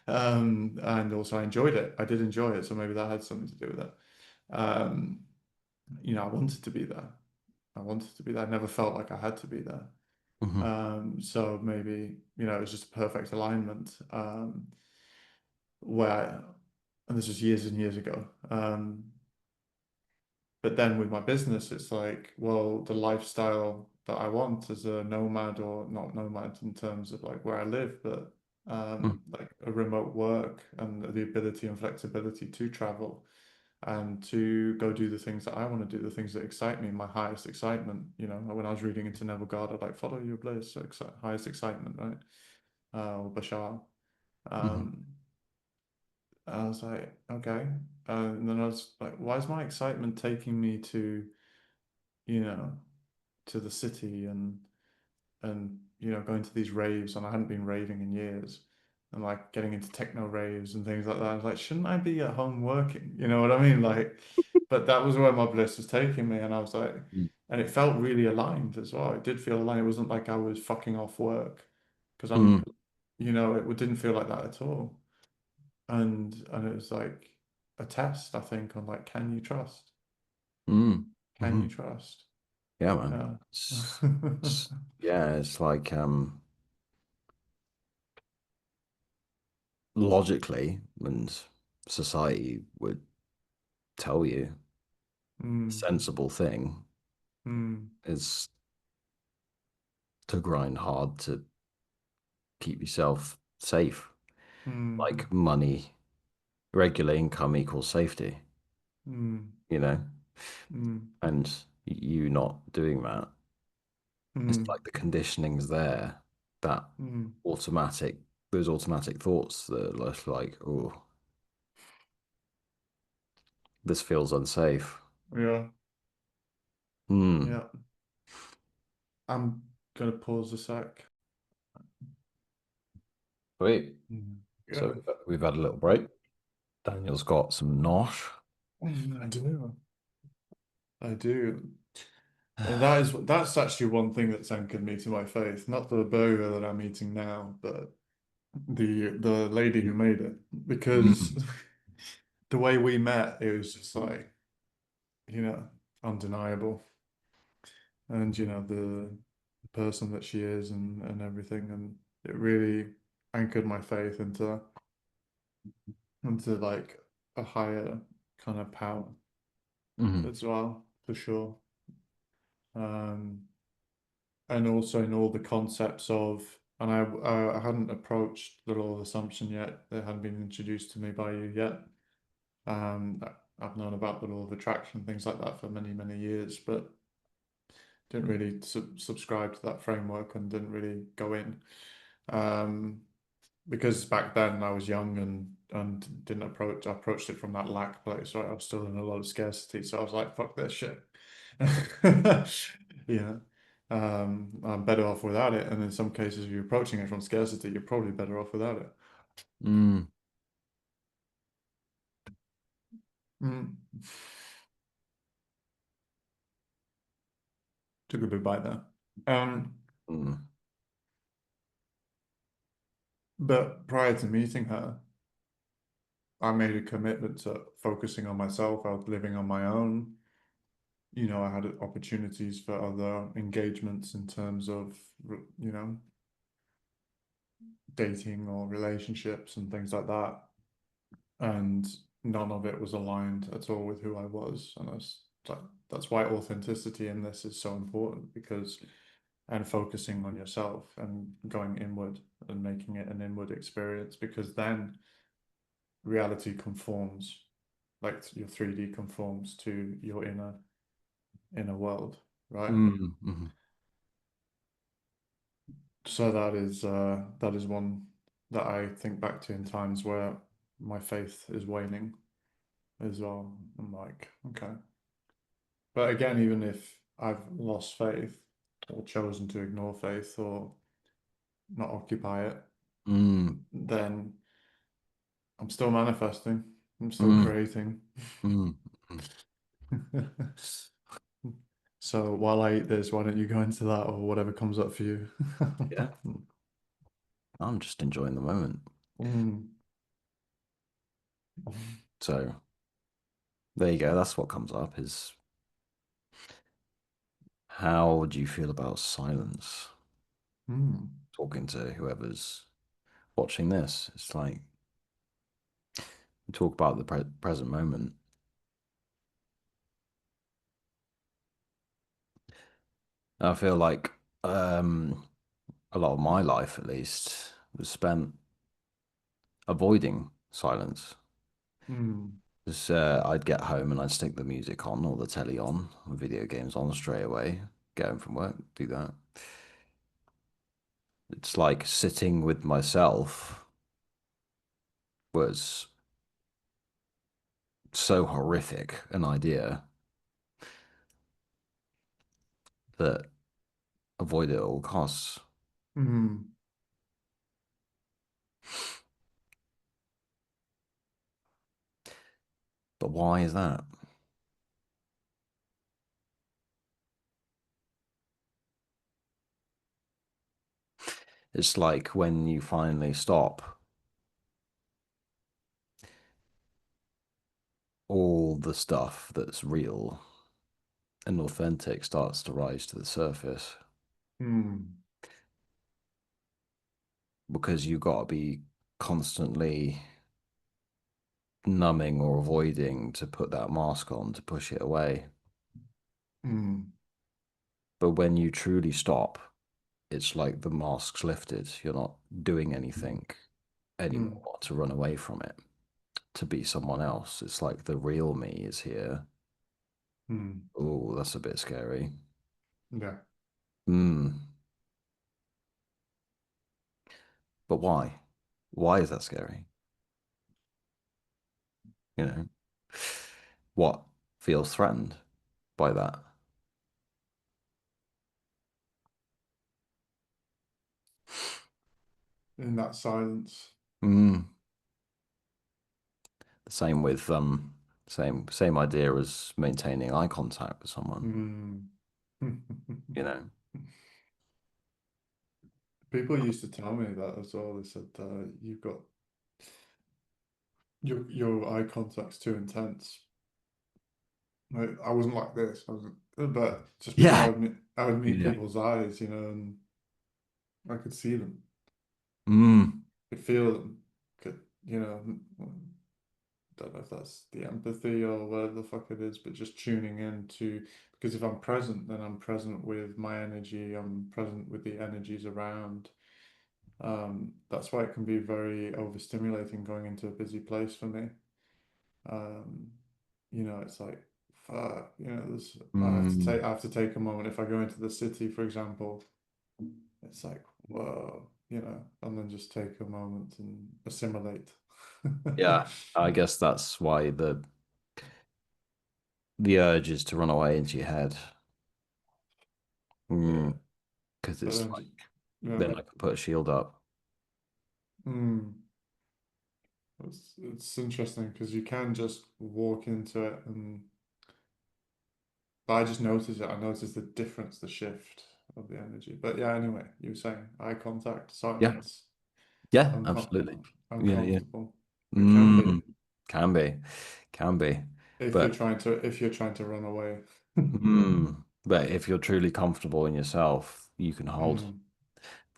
And also I enjoyed it. I did enjoy it, so maybe that had something to do with it. Um, you know, I wanted to be there. I wanted to be there. I never felt like I had to be there. Mhm. So maybe, you know, it was just a perfect alignment. Where, and this was years and years ago. But then with my business, it's like, well, the lifestyle that I want as a nomad, or not nomad in terms of like where I live, but Mm. like a remote work and the ability and flexibility to travel and to go do the things that I want to do, the things that excite me, my highest excitement. You know, when I was reading into Neville Goddard, like follow your bliss, so highest excitement, right? Or Bashar. Mhm. Um, I was like, okay. And then I was like, why is my excitement taking me to, you know, to the city and you know going to these raves, and I hadn't been raving in years, and like getting into techno raves and things like that. I was like, shouldn't I be at home working? You know what I mean? Like, but that was where my bliss was taking me, and I was like, Mm. and it felt really aligned as well. It did feel aligned. It wasn't like I was fucking off work because I'm, Mm. you know, it didn't feel like that at all. And it was like a test, I think, on like, can you trust? Mm. Can you Mhm. trust? Yeah, man. Yeah. Yeah, it's like logically, and society would tell you the Mm, sensible thing mm, is to grind hard to keep yourself safe. mm, Like money, regular income equals safety, mm, you know? mm, And you not doing that, it's mm, like the conditioning's there, that mm. automatic, those automatic thoughts that are just like, oh, this feels unsafe. Yeah, Hmm. yeah. I'm gonna pause a sec. Sweet. Mm. So Yeah, we've had a little break. Daniel's got some nosh. I do. I do. And that's actually one thing that's anchored me to my faith. Not the burger that I'm eating now, but the lady who made it. Because Mm. the way we met, it was just like, you know, undeniable. And you know, the person that she is and everything. And it really anchored my faith into like a higher kind of power Mhm. as well, for sure. Um, and also in all the concepts of, and I hadn't approached the law of assumption yet. It hadn't been introduced to me by you yet. Um, I've known about the law of attraction, things like that for many, many years, but didn't really subscribe to that framework and didn't really go in. Um, because back then I was young and didn't approach I approached it from that lack place, right? I was still in a lot of scarcity, so I was like, fuck this shit. Yeah. I'm better off without it. And in some cases, if you're approaching it from scarcity, you're probably better off without it. Mm. Mm. Took a big bite there. Mm. But prior to meeting her, I made a commitment to focusing on myself. I was living on my own. I had opportunities for other engagements in terms of, dating or relationships and things like that. And none of it was aligned at all with who I was. And that's why authenticity in this is so important because and focusing on yourself and going inward and making it an inward experience because then reality conforms, like your 3D conforms to your inner world, right? Mm. Mm. So that is one that I think back to in times where my faith is waning as well. I'm like, okay. But again, even if I've lost faith or chosen to ignore faith or not occupy it, Mm. then I'm still manifesting. I'm still Mm. creating. Mm. Mm. So while I eat this, why don't you go into that or whatever comes up for you? Yeah, I'm just enjoying the moment. Mm. So there you go. That's what comes up is how would you feel about silence? Mm. Talking to whoever's watching this. It's like talk about the present moment. I feel like a lot of my life, at least, was spent avoiding silence. Mm. 'Cause, I'd get home and I'd stick the music on or the telly on, video games on straight away, get home from work, do that. It's like sitting with myself was so horrific an idea that avoid it at all costs. Mm. But why is that? It's like when you finally stop, all the stuff that's real and authentic starts to rise to the surface Mm. because you got to be constantly numbing or avoiding to put that mask on to push it away. Mm. But when you truly stop, it's like the mask's lifted. You're not doing anything Mm. anymore to run away from it, to be someone else. It's like the real me is here. Mm. Oh, that's a bit scary. Yeah. Hmm. But why? Why is that scary? You know, what feels threatened by that? In that silence. Mm. The same with same idea as maintaining eye contact with someone, Mm. you know. People used to tell me that as well. They said you've got your eye contact's too intense. Like, I wasn't like this. I wasn't, but just because Yeah. I would meet Yeah. people's eyes, and I could see them, Mm. could feel them, could don't know if that's the empathy or whatever the fuck it is, but just tuning in to because if I'm present, then I'm present with my energy. I'm present with the energies around. That's why it can be very overstimulating going into a busy place for me. Um, it's like, fuck, Mm. I have to take a moment. If I go into the city, for example, it's like, whoa, and then just take a moment and assimilate. Yeah, I guess that's why the urge is to run away into your head. Yeah, Because but it's then, like then yeah, I can put a shield up. mm, it's interesting because you can just walk into it and but I just notice it. I notice the difference, the shift of the energy. But yeah, anyway, you were saying eye contact, something Yeah, that's yeah, uncom absolutely. Yeah, yeah. uncomfortable. It can be Mm, can be, can be. But if you're trying to run away. but if you're truly comfortable in yourself, you can hold Mm,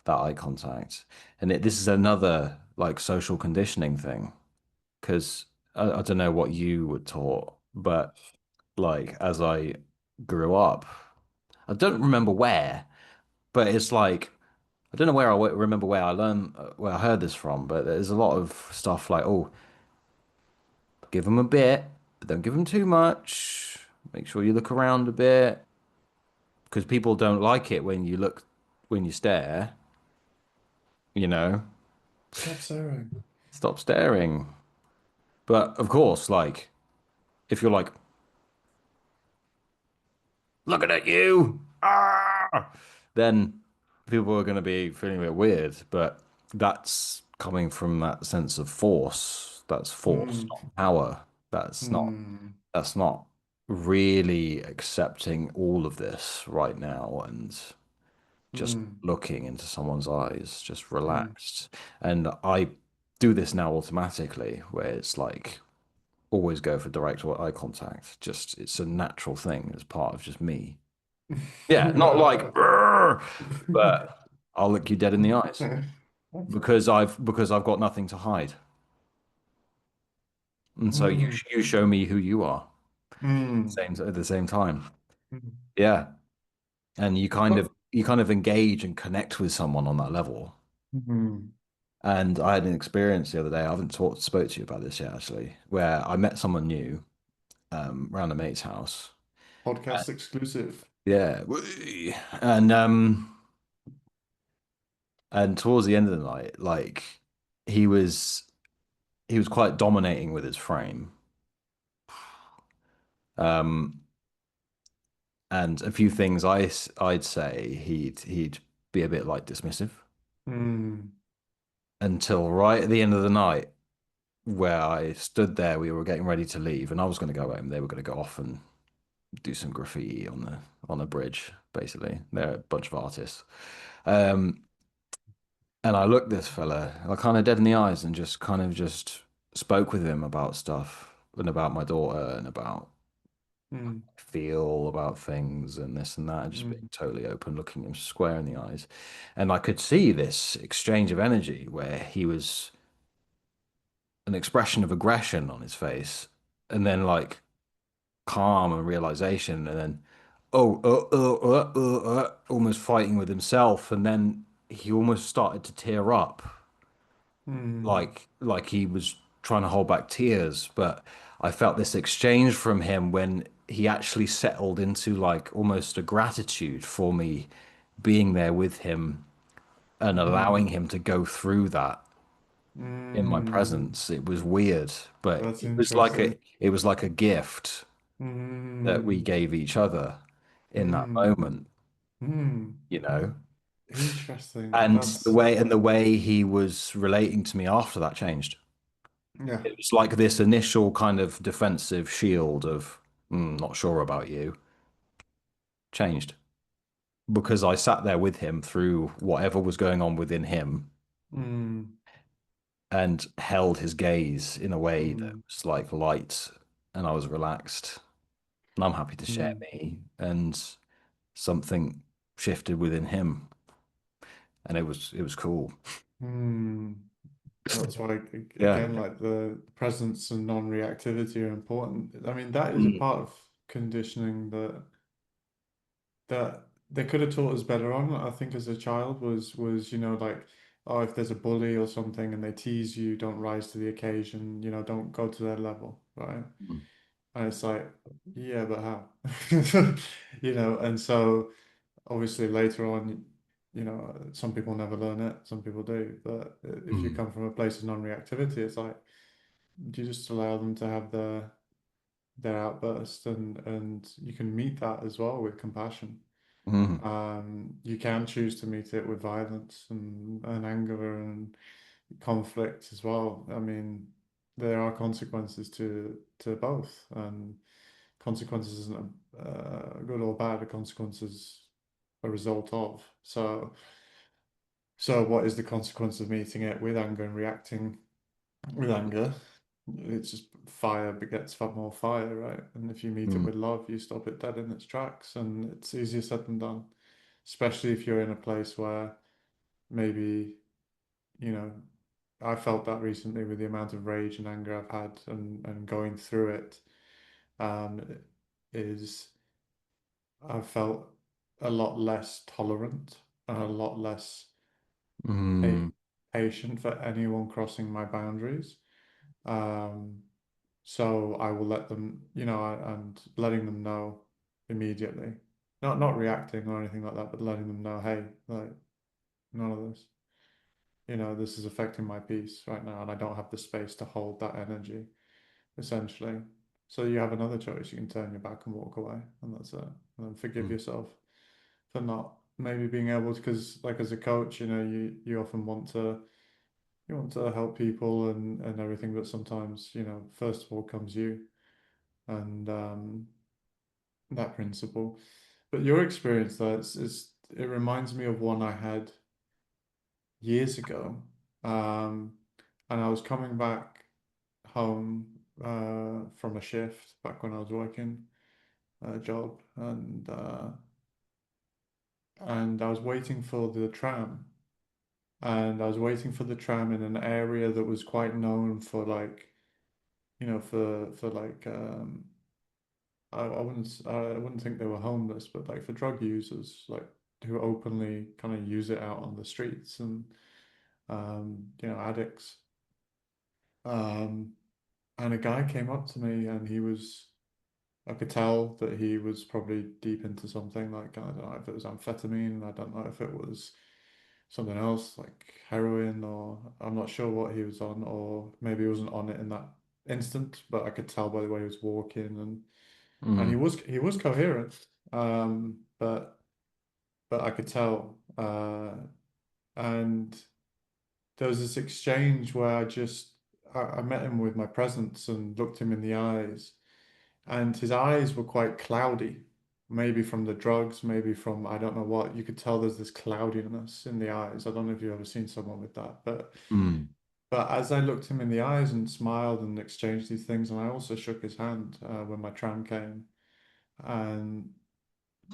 that eye contact. And this is another like social conditioning thing because I don't know what you were taught, but like as I grew up, I don't remember where, but it's like I don't know where remember where I learned where I heard this from, but there's a lot of stuff like, oh, give them a bit, but don't give them too much. Make sure you look around a bit because people don't like it when you look when you stare, you know. stop staring. Stop staring. But of course, like if you're like looking at you, then people are going to be feeling a bit weird. But that's coming from that sense of force. That's force, Mm, not power. That's not mm, that's not really accepting all of this right now and just mm, looking into someone's eyes, just mm. relaxed. And I do this now automatically, where it's like always go for direct eye contact. Just it's a natural thing as part of just me. Yeah, not like, "Grr," but I'll look you dead in the eyes because I've got nothing to hide. And so Mm, you show me who you are mm, same at the same time. mm. Yeah. And But, you kind of engage and connect with someone on that level. mm, And I had an experience the other day. I haven't spoke to you about this yet, actually, where I met someone new around a mate's house. podcast exclusive. Yeah, and towards the end of the night, like he was he was quite dominating with his frame. Um, and a few things I'd say he'd be a bit like dismissive Mm, until right at the end of the night where I stood there, we were getting ready to leave, and I was going to go home. They were going to go off and do some graffiti on the bridge, basically. They're a bunch of artists. Um, and I looked this fella, I kind of dead in the eyes and just kind of just spoke with him about stuff and about my daughter and about mm, feel about things and this and that, and just being mm, totally open, looking him square in the eyes. And I could see this exchange of energy where he was an expression of aggression on his face, and then like calm and realization, and then almost fighting with himself, and then he almost started to tear up, mm, like he was trying to hold back tears. But I felt this exchange from him when he actually settled into like almost a gratitude for me being there with him and mm, allowing him to go through that in my mm. presence. It was weird, but That's interesting. it was like a gift that we Mm, gave each other in that mm, moment, mm. you know. Interesting. And That's the way he was relating to me after that changed. yeah. It was like this initial kind of defensive shield of not sure about you changed because I sat there with him through whatever was going on within him Mm, and held his gaze in a way that mm, was like light, and I was relaxed and I'm happy to share mm, me, and something shifted within him, and it was cool. mm. That's why, Yeah. again, like the presence and non-reactivity are important. I mean, that is a Mm. part of conditioning that they could have taught us better on, I think, as a child was, like, oh, if there's a bully or something and they tease you, don't rise to the occasion, don't go to their level, right? And it's like, yeah, but how? And so obviously later on, you know, some people never learn it, some people do. But if you Mm. come from a place of non-reactivity, it's like you just allow them to have their outburst, and you can meet that as well with compassion. Mm. You can choose to meet it with violence and anger and conflict as well. I mean, there are consequences to both, and consequences isn't good or bad. The consequences a result of. So what is the consequence of meeting it with anger and reacting with anger? It's just fire begets far more fire, right? And if you meet it Mm. with love, you stop it dead in its tracks, and it's easier said than done. Especially if you're in a place where maybe, you know, I felt that recently with the amount of rage and anger I've had and going through it, um, is I felt a lot less tolerant and a lot less pa Mm. patient for anyone crossing my boundaries. Um, so I will let them, and letting them know immediately, not reacting or anything like that, but letting them know, hey, like none of this, this is affecting my peace right now, and I don't have the space to hold that energy, essentially. So you have another choice. You can turn your back and walk away, and that's it. And then forgive Mm. yourself for not maybe being able to, because like as a coach, you often want to help people and everything, but sometimes, first of all comes you and that principle. But your experience though, it reminds me of one I had years ago. Um, and I was coming back home from a shift back when I was working a job, and I was waiting for the tram, and I was waiting for the tram in an area that was quite known for like, for like I wouldn't think they were homeless, but like for drug users, like who openly kind of use it out on the streets, and addicts. Um, and a guy came up to me, and I could tell that he was probably deep into something. Like, I don't know if it was amphetamine, I don't know if it was something else like heroin, or I'm not sure what he was on, or maybe he wasn't on it in that instant, but I could tell by the way he was walking, and he Mm. was coherent, but I could tell, and there was this exchange where I met him with my presence and looked him in the eyes, and his eyes were quite cloudy, maybe from the drugs, maybe from I don't know what. You could tell there's this cloudiness in the eyes. I don't know if you've ever seen someone with that, Mm. but as I looked him in the eyes and smiled and exchanged these things, and I also shook his hand when my tram came, and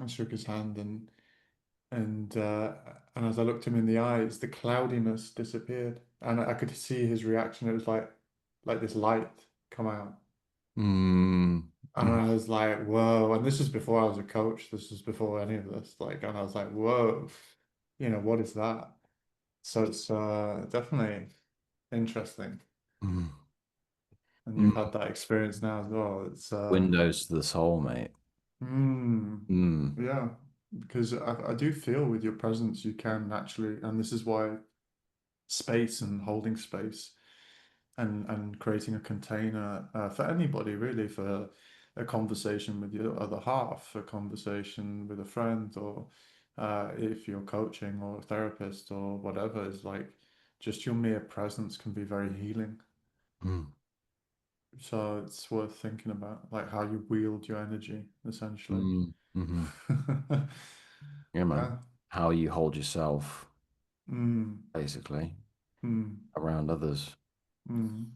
I shook his hand, and uh, and as I looked him in the eyes, the cloudiness disappeared, and I could see his reaction. It was like this light come out, Mm. and Mm. I was like, "Whoa!" And this is before I was a coach. This was before any of this. Like, and I was like, "Whoa!" What is that? So it's definitely interesting, Mm. and you've Mm. had that experience now as well. It's Windows to the soul, mate. mm, Mm. yeah, because I do feel with your presence you can naturally, and this is why space and holding space and creating a container for anybody really, for a conversation with your other half, a conversation with a friend, or if you're coaching or a therapist or whatever, is like just your mere presence can be very healing. Mm. So it's worth thinking about, like how you wield your energy, essentially. Mm. Hmm. Yeah, man. Yeah. How you hold yourself, Mm, basically, mm, around others. mm.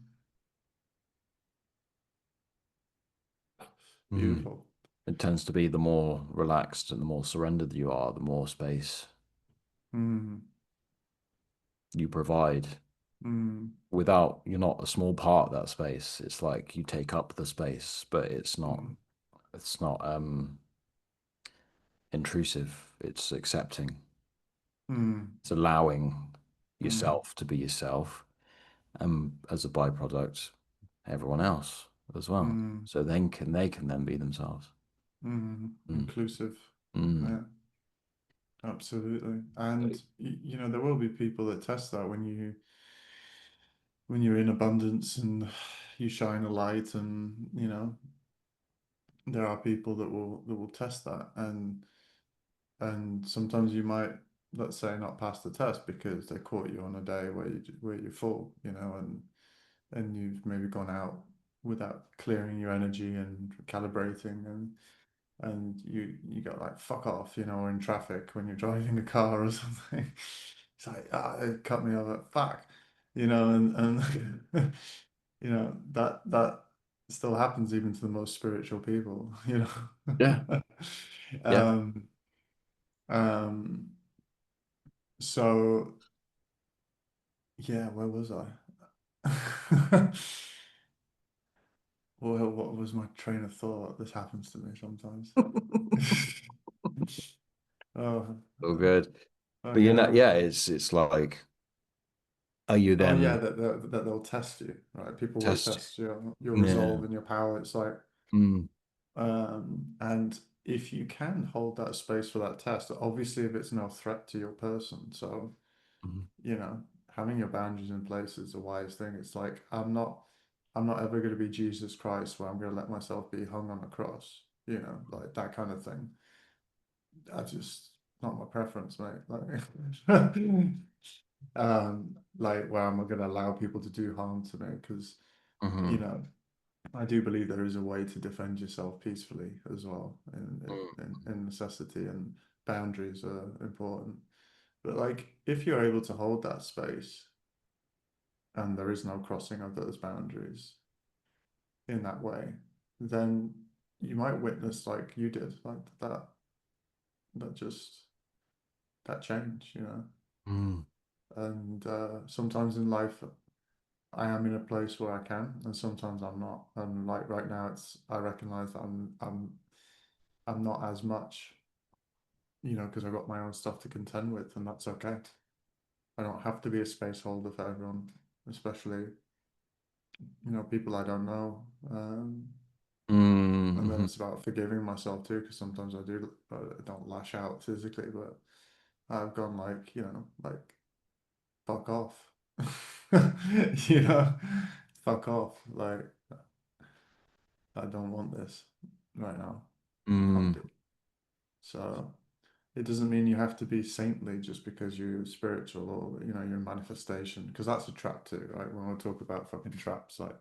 Mm. Beautiful. It tends to be the more relaxed and the more surrendered you are, the more space Mm, you provide. mm, Without, you're not a small part of that space. It's like you take up the space, but mm, it's not intrusive. It's accepting. mm, It's allowing mm, yourself to be yourself, and as a byproduct, everyone else as well. mm, So they can then be themselves. mm. Mm. Inclusive. Mm. Yeah. Absolutely. And you know, there will be people that test that when you're in abundance and you shine a light, and you know, there are people that will test that, and sometimes you might, let's say, not pass the test because they caught you on a day where you're full, you know, and you've maybe gone out without clearing your energy and calibrating, and you go like fuck off, you know, or in traffic when you're driving a car or something. It's like, ah, it cut me over, fuck, you know, and you know that still happens even to the most spiritual people, you Yeah. know. Yeah. um um so yeah, where was I? Well, what was my train of thought? This happens to me sometimes. Oh, All good. But fucking you know, hell. yeah, it's like, are you Oh yeah, then that they'll test you, right? People will test? test your Yeah. resolve and your power. It's like, Mm, and if you can hold that space for that test, obviously if it's no threat to your person, so mm, you know, having your boundaries in place is a wise thing. It's like I'm not ever going to be Jesus Christ where I'm going to let myself be hung on a cross, you know, like that kind of thing. I just not my preference, mate. Like where am I going to allow people to do harm to me? Because you mhm, know, I do believe there is a way to defend yourself peacefully as well, in necessity, and boundaries are important. But like, if you're able to hold that space and there is no crossing of those boundaries in that way, then you might witness like you did, like that just that change, you know. mm, And sometimes in life, I am in a place where I can, and sometimes I'm not. And like right now, it's I recognize that I'm not as much, you know, because I've got my own stuff to contend with, and that's okay. I don't have to be a space holder for everyone, especially, you know, people I don't know. mm, And then mhm, it's about forgiving myself too, because sometimes I don't lash out physically, but I've gone like, you know, like fuck off, you know, fuck off. Like I don't want this right now. mm, Fuck it. So it doesn't mean you have to be saintly just because you're spiritual, or you know, you're in manifestation, because that's a trap too, right? When we talk about fucking traps, like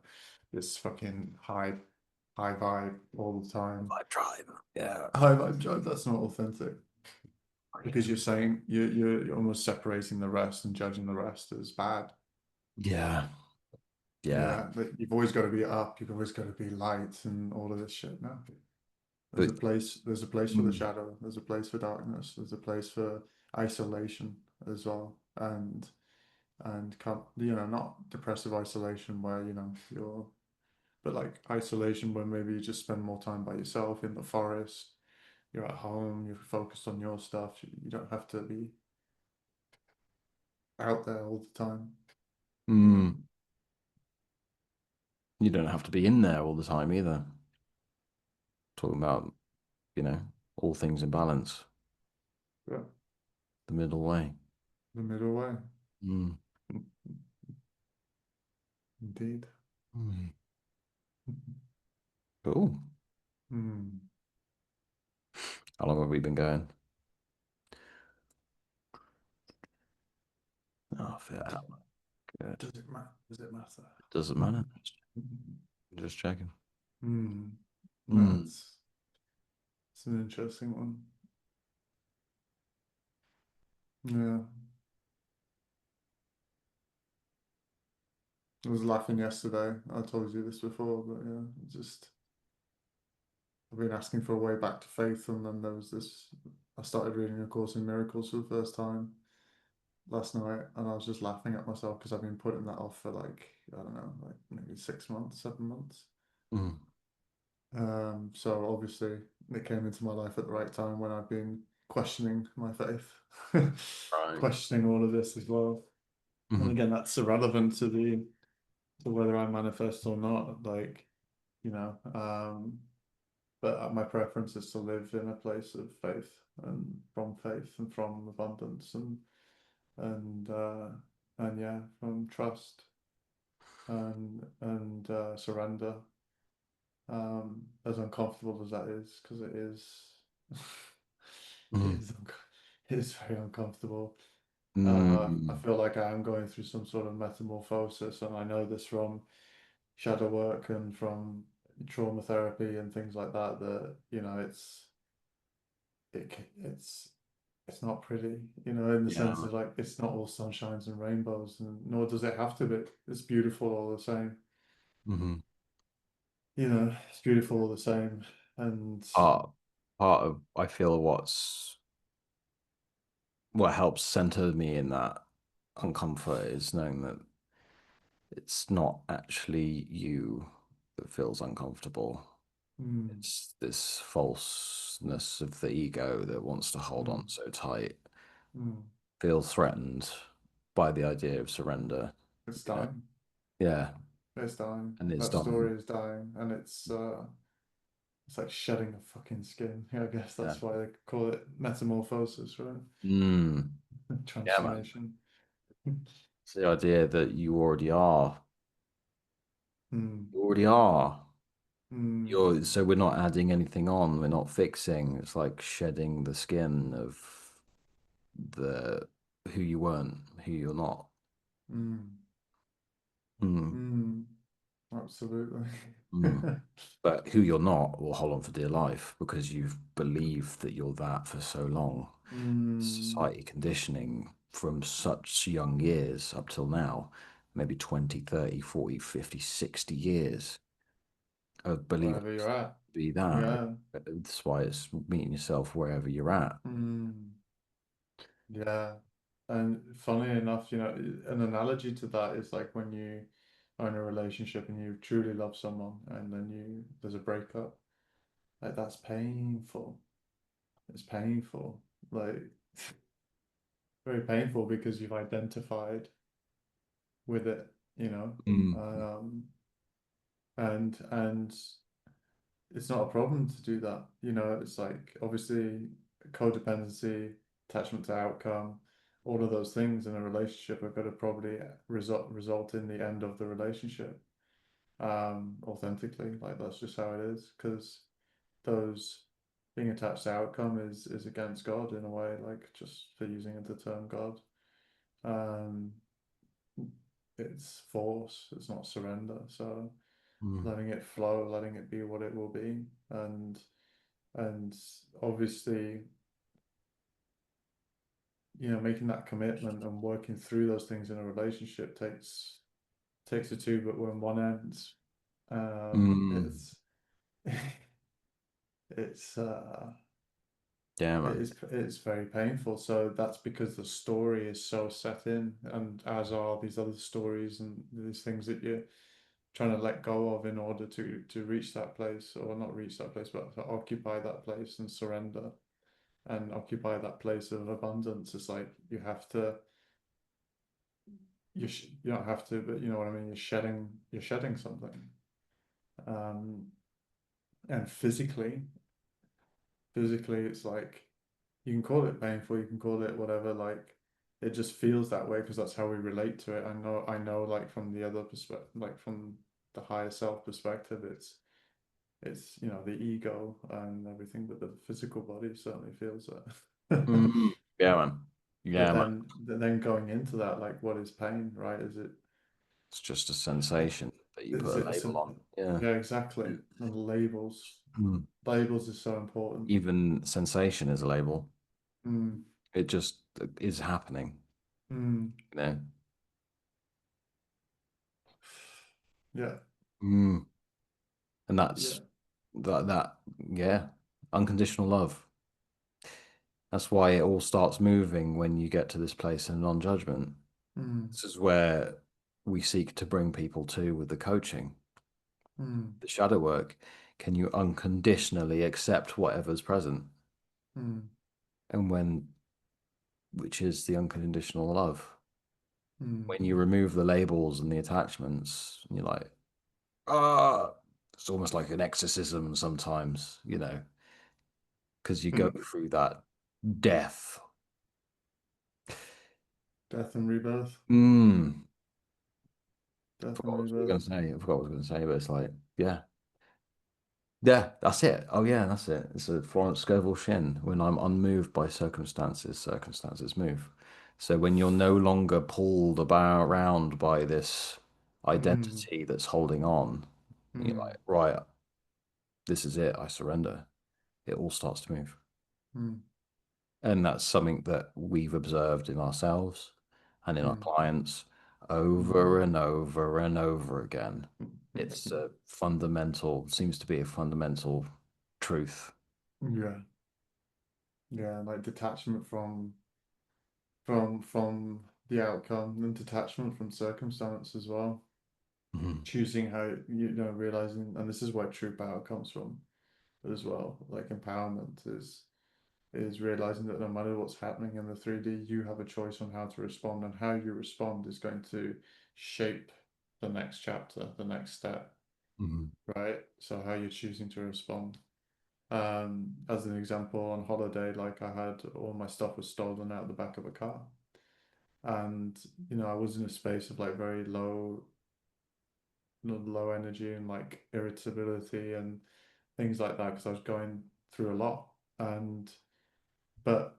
this fucking high vibe all the time. I tried. Yeah. High vibe job, that's not authentic, because you're saying you're almost separating the rest and judging the rest as bad. Yeah. Yeah. Yeah, that you've always got to be up, you've always got to be light and all of this shit. No, But there's a place for the mm, shadow, there's a place for darkness, there's a place for isolation as well, and come, you know, not depressive isolation where, you know, you're, but like isolation where maybe you just spend more time by yourself in the forest, you're at home, you're focused on your stuff, you don't have to be out there all the time, you know. mm, you don't have to be in there all the time either. Talking about, you know, all things in balance, Yeah, the middle way. the middle way. Mm, Indeed. mm. Cool. Hmm. How long have we been going? Oh, fair hour. Good. Does it matter? Does it matter? Doesn't matter. Just checking. Hmm. Mm. That's it's an interesting one. Yeah. I was laughing yesterday. I told you this before, but yeah, just I've been asking for a way back to faith, and then there was this. I started reading A Course in Miracles for the first time last night, and I was just laughing at myself because I've been putting that off for like, I don't know, like maybe 6 months, 7 months. Mm. So obviously it came into my life at the right time when I've been questioning my faith, Right. questioning all of this as well. And Mhm. again, that's irrelevant to the to whether I manifest or not. Like, you know, but my preference is to live in a place of faith, and from faith and from abundance and yeah, from trust and surrender. As uncomfortable as that is, because it is, it Mm. is, it is very uncomfortable. I Mm. feel like I am going through some sort of metamorphosis, and I know this from shadow work and from trauma therapy and things like that. That it's not pretty, in the sense Yeah. of like it's not all sunshines and rainbows, and nor does it have to be. It's beautiful all the same. Hmm. It's beautiful all the same, and Part of I feel what helps center me in that uncomfort is knowing that it's not actually you that feels uncomfortable. mm, It's this falseness of the ego that wants to hold mm, on so tight, mm. feel threatened by the idea of surrender. It's You know, dying. yeah, It's dying. and it's That done. story is dying, and it's like shedding a fucking skin. Yeah, I guess Yeah. that's why they call it metamorphosis, right? Mm, yeah, man. Transformation. It's the idea that you already are. Mm, You already are. mm, So we're not adding anything on. We're not fixing. It's like shedding the skin of the who you weren't, who you're not. mm, Mm, mm. Absolutely. mm. But who you're not will hold on for dear life because you've believed that you're that for so long. Mm. Society conditioning from such young years up till now, maybe 20, 30, 40, 50, 60 years of believing Wherever you're at. to be that. Yeah. That's why it's meeting yourself wherever you're at. Mm. Yeah. And funny enough, an analogy to that is like when you are in a relationship and you truly love someone and then there's a breakup. Like that's painful. It's painful. Like very painful because you've identified with it, you know. Mm, Um and it's not a problem to do that. It's like obviously codependency, attachment to outcome, all of those things in a relationship are going to probably result in the end of the relationship. Authentically, like that's just how it is. Because those being attached to outcome is against God in a way, like just for using the term God. Um, it's force. It's not surrender. So mm, letting it flow, letting it be what it will be, and obviously, making that commitment and working through those things in a relationship takes a two, but when one ends, mm. it's it's Yeah, it man. is it's very painful. So that's because the story is so set in, and as are these other stories and these things that you're trying to let go of in order to reach that place, or not reach that place, but to occupy that place and surrender and occupy that place of abundance. It's like you don't have to, but you know what I mean. You're shedding something, um, and physically, it's like you can call it painful, you can call it whatever. Like it just feels that way because that's how we relate to it. I know, like from the other perspective, like from the higher self perspective, it's the ego and everything, but the physical body certainly feels that. Mm. Yeah, man. But Yeah, man. then going into that, like, what is pain, right? It's just a sensation that you Is put it a a label on. Yeah. yeah, exactly. And Mm. labels is so important. Even sensation is a label. Mm, It just is happening, mm, you know? yeah, Mm. And yeah, yeah, unconditional love. That's why it all starts moving when you get to this place in non-judgment. mm, This is where we seek to bring people to with the coaching, mm, the shadow work. Can you unconditionally accept whatever's present? mm, And which is the unconditional love. mm, When you remove the labels and the attachments, you're like, ah, it's almost like an exorcism sometimes, because you go mm, through that. Death. Death and rebirth. Mm. Death Forgot and what I was going rebirth. to say. I forgot what I was going to say, but it's like, yeah. Yeah, that's it. Oh, yeah, that's it. It's a Florence Scovel Shin. When I'm unmoved by circumstances, circumstances move. So when you're no longer pulled about around by this Mm, identity that's holding on, you're mm, like, right, this is it. I surrender. It all starts to move. mm, And that's something that we've observed in ourselves and in our mm, clients mm, over and over and over again. mm, It's mm. a fundamental, seems to be a fundamental truth. Yeah, yeah, like detachment from the outcome and detachment from circumstance as well. Mhm. Choosing how, realizing, and this is where true power comes from as well. Like empowerment is realizing that no matter what's happening in the 3D, you have a choice on how to respond, and how you respond is going to shape the next chapter, the next step, Mhm. right? So how you're choosing to respond. As an example, on holiday, like I had all my stuff was stolen out of the back of a car. And, I was in a space of like very low energy and like irritability and things like that because I was going through a lot. And but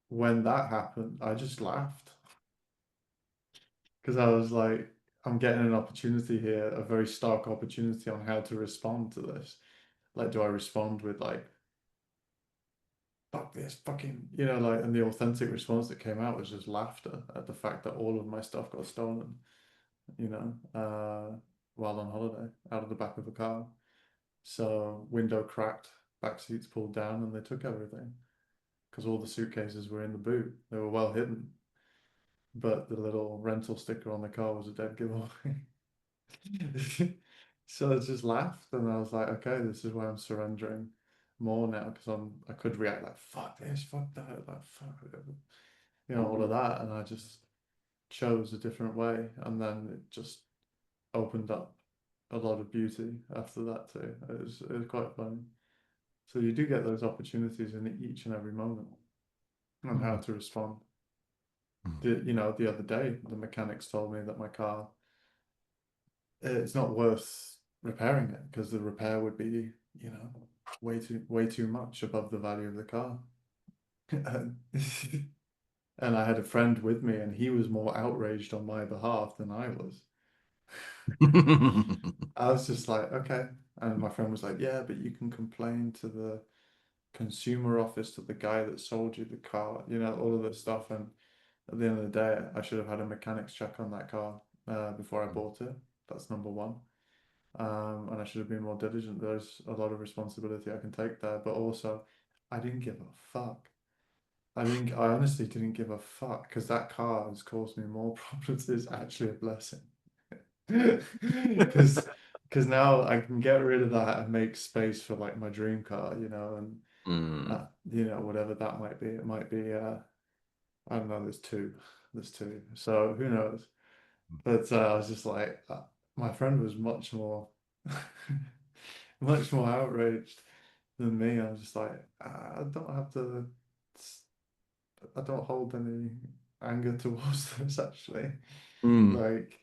when that happened, I just laughed because I was like, I'm getting an opportunity here, a very stark opportunity on how to respond to this. Like, do I respond with like, fuck this, fucking, like, and the authentic response that came out was just laughter at the fact that all of my stuff got stolen, you know, while on holiday out of the back of a car. So window cracked, back seats pulled down, and they took everything because all the suitcases were in the boot. They were well hidden, but the little rental sticker on the car was a dead giveaway. So I just laughed, and I was like, okay, this is why I'm surrendering more now because I could react like fuck this, fuck that, like fuck, all of that, and I just chose a different way, and then it just opened up a lot of beauty after that too. It was quite funny. So you do get those opportunities in each and every moment on how Mhm. to respond. Mhm. The other day, the mechanics told me that my car, it's not worth repairing it because the repair would be, way too much above the value of the car. And and I had a friend with me, and he was more outraged on my behalf than I was. I was just like, okay. And my friend was like, yeah, but you can complain to the consumer office, to the guy that sold you the car, all of this stuff. And at the end of the day, I should have had a mechanics check on that car before I bought it. That's number one. And I should have been more diligent. There's a lot of responsibility I can take there, but also I didn't give a fuck. I honestly didn't give a fuck because that car has caused me more problems. It's actually a blessing. Because now I can get rid of that and make space for like my dream car, and Mm. whatever that might be. It might be I don't know, there's two. There's two. So who knows? But I was just like my friend was much more much more outraged than me. I was just like, I don't have to I don't hold any anger towards this actually. Mm. Like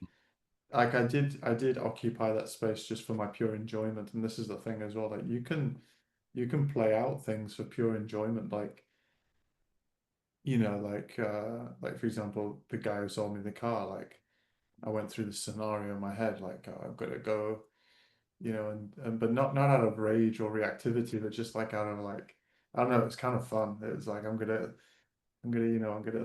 I did occupy that space just for my pure enjoyment. And this is the thing as well, like you can play out things for pure enjoyment, like for example, the guy who sold me the car, like I went through the scenario in my head, like oh, I've got to go, and but not out of rage or reactivity, but just like out of like I don't know, it's kind of fun. It was like I'm gonna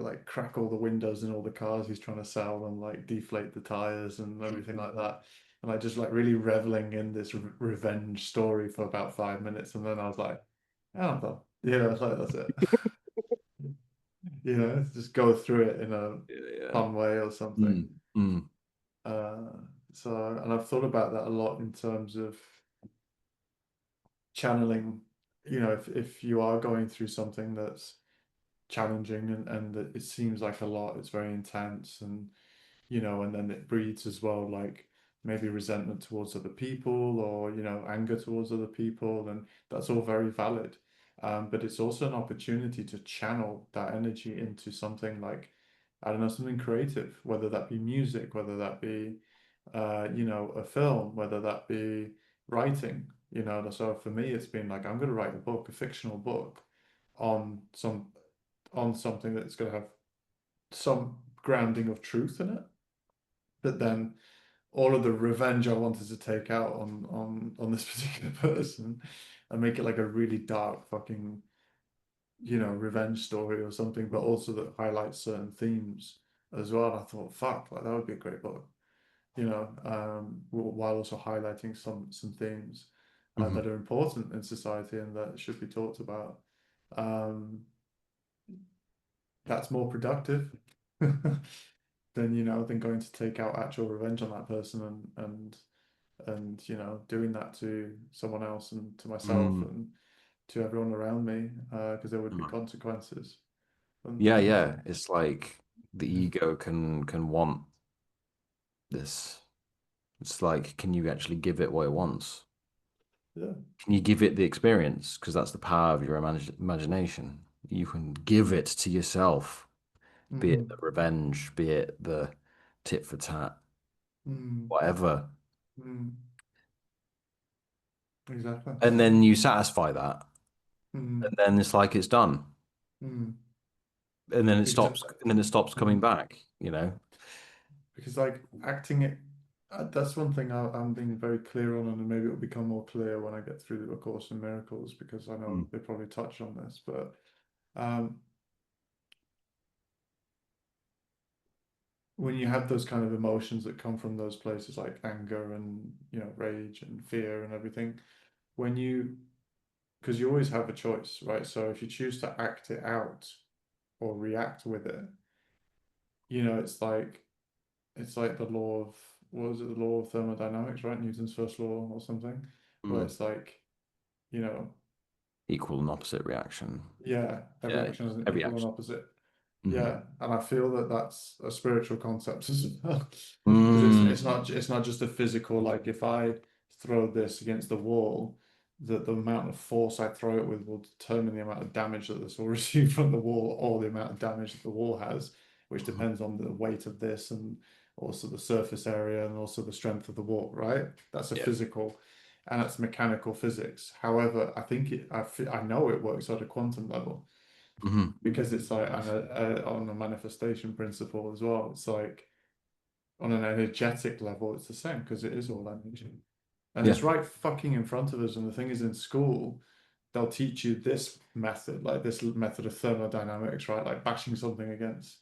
like crack all the windows in all the cars he's trying to sell and like deflate the tires and everything like that. And I just like really reveling in this revenge story for about 5 minutes, and then I was like, oh, I'm done. It's like that's it. Just go through it in a Yeah. fun way or something. Mm. Mm. Uh, and I've thought about that a lot in terms of channeling. If you are going through something that's challenging and that it seems like a lot, it's very intense, and then it breeds as well, like maybe resentment towards other people or, anger towards other people, and that's all very valid. But it's also an opportunity to channel that energy into something like, I don't know, something creative, whether that be music, whether that be, a film, whether that be writing, So for me, it's been like, I'm going to write a book, a fictional book on something that's going to have some grounding of truth in it. But then all of the revenge I wanted to take out on this particular person and make it like a really dark fucking, revenge story or something, but also that highlights certain themes as well. And I thought, fuck, like that would be a great book, while also highlighting some themes Hmm. that are important in society and that should be talked about. Um, that's more productive than than going to take out actual revenge on that person and doing that to someone else and to myself Mm. and to everyone around me, because there would be Mm. consequences, wouldn't Yeah, there? yeah. It's like the Yeah, ego can want this. It's like, can you actually give it what it wants? yeah. Can you give it the experience? Because that's the power of your imagination. You can give it to yourself, be it Mm, the revenge, be it the tit for tat, mm, whatever. mm, exactly. And then you satisfy that. And Mm, then it's like it's done. mm. And then it Because stops, and then it stops coming mm, back, you know? because like acting it, that's one thing I'm being very clear on, and maybe it'll become more clear when I get through A Course in Miracles, because I know Mm. they probably touch on this, but um, when you have those kind of emotions that come from those places like anger and rage and fear and everything, when you because you always have a choice, right? So if you choose to act it out or react with it, it's like the law of, what was it, the law of thermodynamics, right? Newton's first law or something, where Mm. it's like, you know, Equal and opposite reaction. yeah, every Yeah, action has an every equal and action. opposite. Hmm. Yeah, and I feel that that's a spiritual concept as well, because it's Mm. not just a physical, like if I throw this against the wall, that the amount of force I throw it with will determine the amount of damage that this will receive from the wall, or the amount of damage that the wall has, which depends on the weight of this and also the surface area and also the strength of the wall, right? That's a Yeah. physical, and that's mechanical physics. However, I think I know it works at a quantum level, Hmm. because it's like on a manifestation principle as well. It's like on an energetic level, it's the same because it is all energy. And Yeah. it's right fucking in front of us. And the thing is, in school, they'll teach you this method, like this method of thermodynamics, right? Like bashing something against,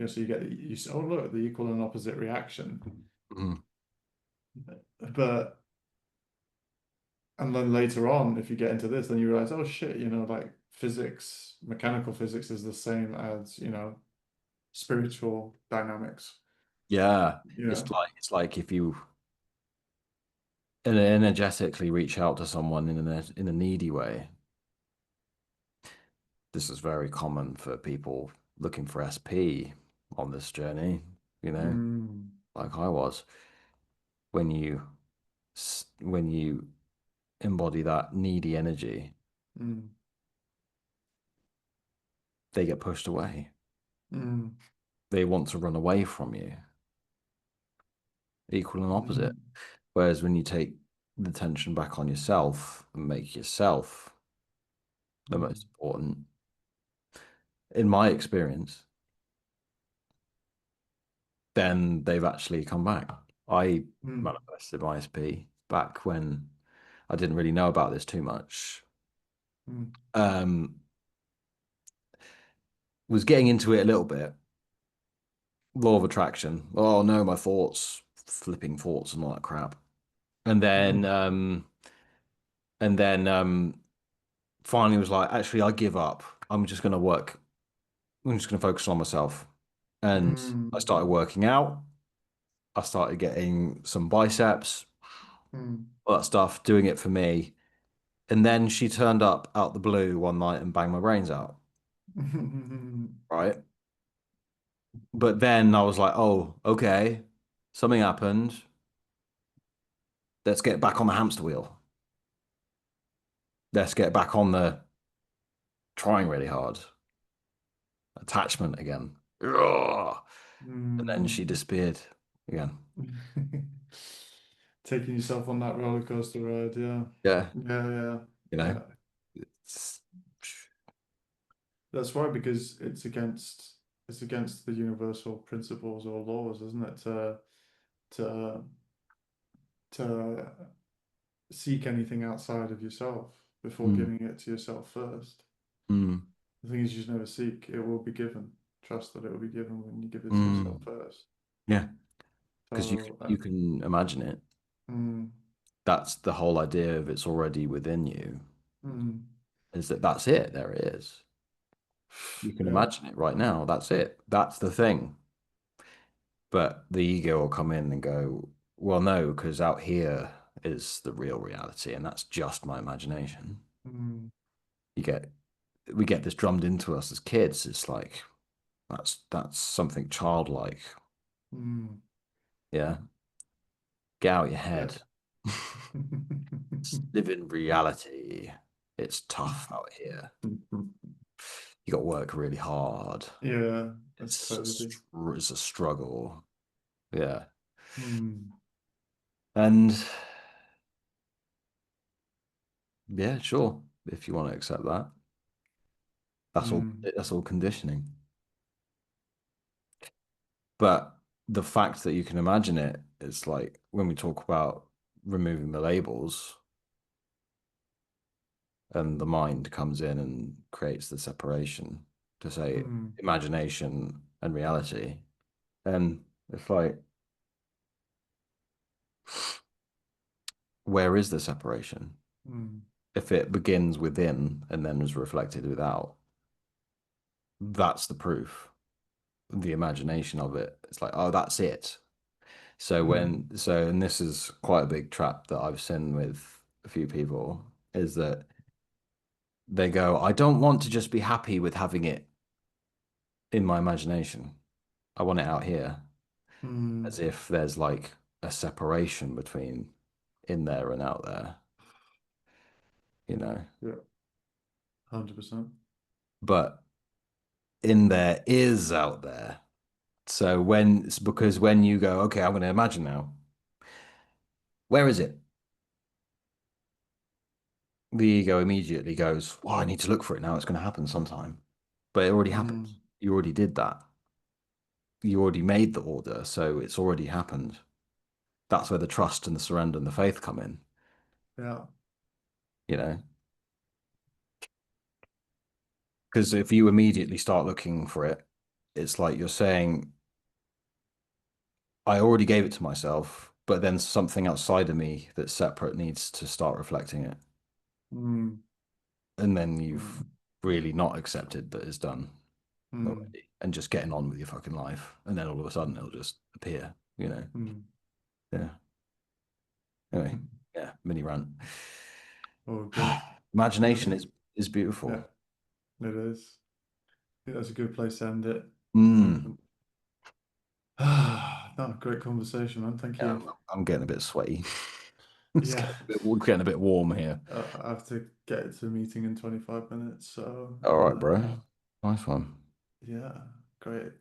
so you get, you say, oh, look, the equal and opposite reaction. Hmm. But, and then later on, if you get into this, then you realize, oh shit, like physics, mechanical physics is the same as, spiritual dynamics. Yeah. Yeah. It's like if you energetically reach out to someone in a needy way. This is very common for people looking for SP on this journey, you know, Mm, like I was. When you embody that needy energy, mm, they get pushed away. mm, They want to run away from you. Equal and opposite. mm, Whereas when you take the tension back on yourself and make yourself the mm, most important, in my experience, then they've actually come back. I mm, manifested my SP back when I didn't really know about this too much. mm, Um, was getting into it a little bit. Law of attraction. Oh no, my thoughts, flipping thoughts and all that crap. And then mm, um and then finally was like, actually I give up. I'm just gonna work. I'm just gonna focus on myself. And I mm, started working out. I started getting some biceps, mm. all that stuff, doing it for me. And then she turned up out the blue one night and banged my brains out. Right. But then I was like, oh, okay, something happened. Let's get back on the hamster wheel. Let's get back on the trying really hard. Attachment again. Ugh. And then Mm. she disappeared again. Taking yourself on that roller coaster ride, yeah. Yeah, Yeah, yeah, you know, yeah. it's That's right, because it's against the universal principles or laws, isn't it? To to seek anything outside of yourself before mm, giving it to yourself first. mm, The thing is, you just never seek; it will be given. Trust that it will be given when you give it to yourself mm. first. Yeah, because So, you can imagine it. mm, That's the whole idea of it's already within you, mm, is that that's it. There it is. You can yeah, imagine it right now. That's it. That's the thing. But the ego will come in and go, well, no, because out here is the real reality, and that's just my imagination. mm, You get we get this drummed into us as kids. It's like that's something childlike. mm, Yeah. Get out your yeah. head. Live in reality. It's tough out here. You got to work really hard. Yeah, that's crazy. It's a struggle. Yeah. Mm, And yeah, sure, if you want to accept that. mm, That's all conditioning. But the fact that you can imagine it, it's like when we talk about removing the labels and the mind comes in and creates the separation to say mm, imagination and reality. And it's like, where is the separation? mm, If it begins within and then is reflected without, that's the proof. The imagination of it. It's like, oh, that's it. mm, And this is quite a big trap that I've seen with a few people, is that they go, I don't want to just be happy with having it in my imagination. I want it out here, mm. as if there's like a separation between in there and out there, you know. Yeah, 100%. But in there is out there. So when it's because when you go, okay, I'm going to imagine now, where is it? The ego immediately goes, well, I need to look for it now. It's going to happen sometime. But it already happened. Mm, You already did that. You already made the order. So it's already happened. That's where the trust and the surrender and the faith come in, yeah. you know? Because if you immediately start looking for it, it's like you're saying, I already gave it to myself, but then something outside of me that's separate needs to start reflecting it. Mm, And then you've mm, really not accepted that it's done mm, already and just getting on with your fucking life. And then all of a sudden it'll just appear, you know? mm. Yeah. Anyway, yeah, mini rant. Oh, good. Imagination Good. is Yeah, beautiful. it is. I think that's a good place to end it. Mm. No, great conversation, man. Thank Yeah, you. I'm getting a bit sweaty. Yeah, We're getting a bit warm here. I have to get to a meeting in 25 minutes. So, All right, bro. Nice one. yeah, great.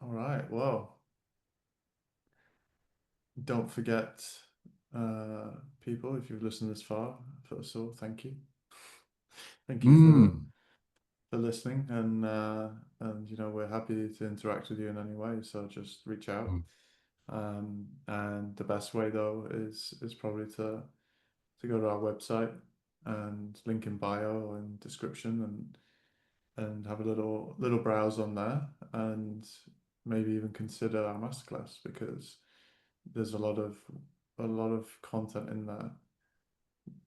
All right. Well, don't forget, uh, people, if you've listened this far, first of all, thank you. Thank you Mm. for listening, and we're happy to interact with you in any way. So just reach out. And the best way though is probably to go to our website and link in bio and description and have a little browse on there and maybe even consider our masterclass because there's a lot of content in there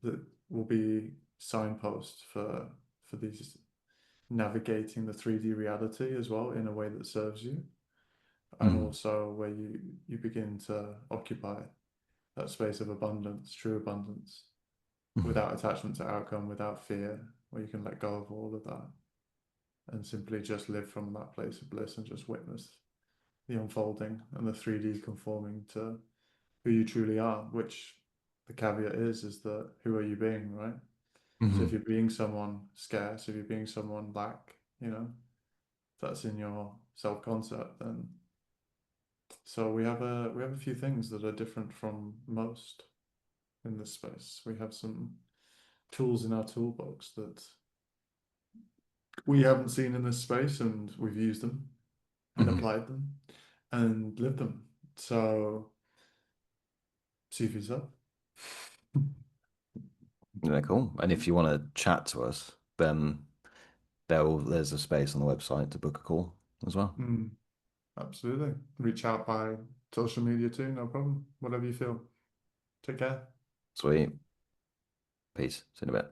that will be signposts for these navigating the 3D reality as well in a way that serves you and Mm. also where you begin to occupy that space of abundance, true abundance, Mm. without attachment to outcome, without fear, where you can let go of all of that and simply just live from that place of bliss and just witness the unfolding and the 3D conforming to who you truly are, which the caveat is that who are you being, right? So if Hmm. you're being someone scarce, if you're being someone lack, that's in your self-concept, then so we have a few things that are different from most in this space. We have some tools in our toolbox that we haven't seen in this space, and we've used them and Hmm. applied them and lived them. So see for yourself. Yeah, cool. And if you want to chat to us, then there's a space on the website to book a call as well. Mm, absolutely. Reach out by social media too, no problem. Whatever you feel. Take care. Sweet. Peace. See you in a bit.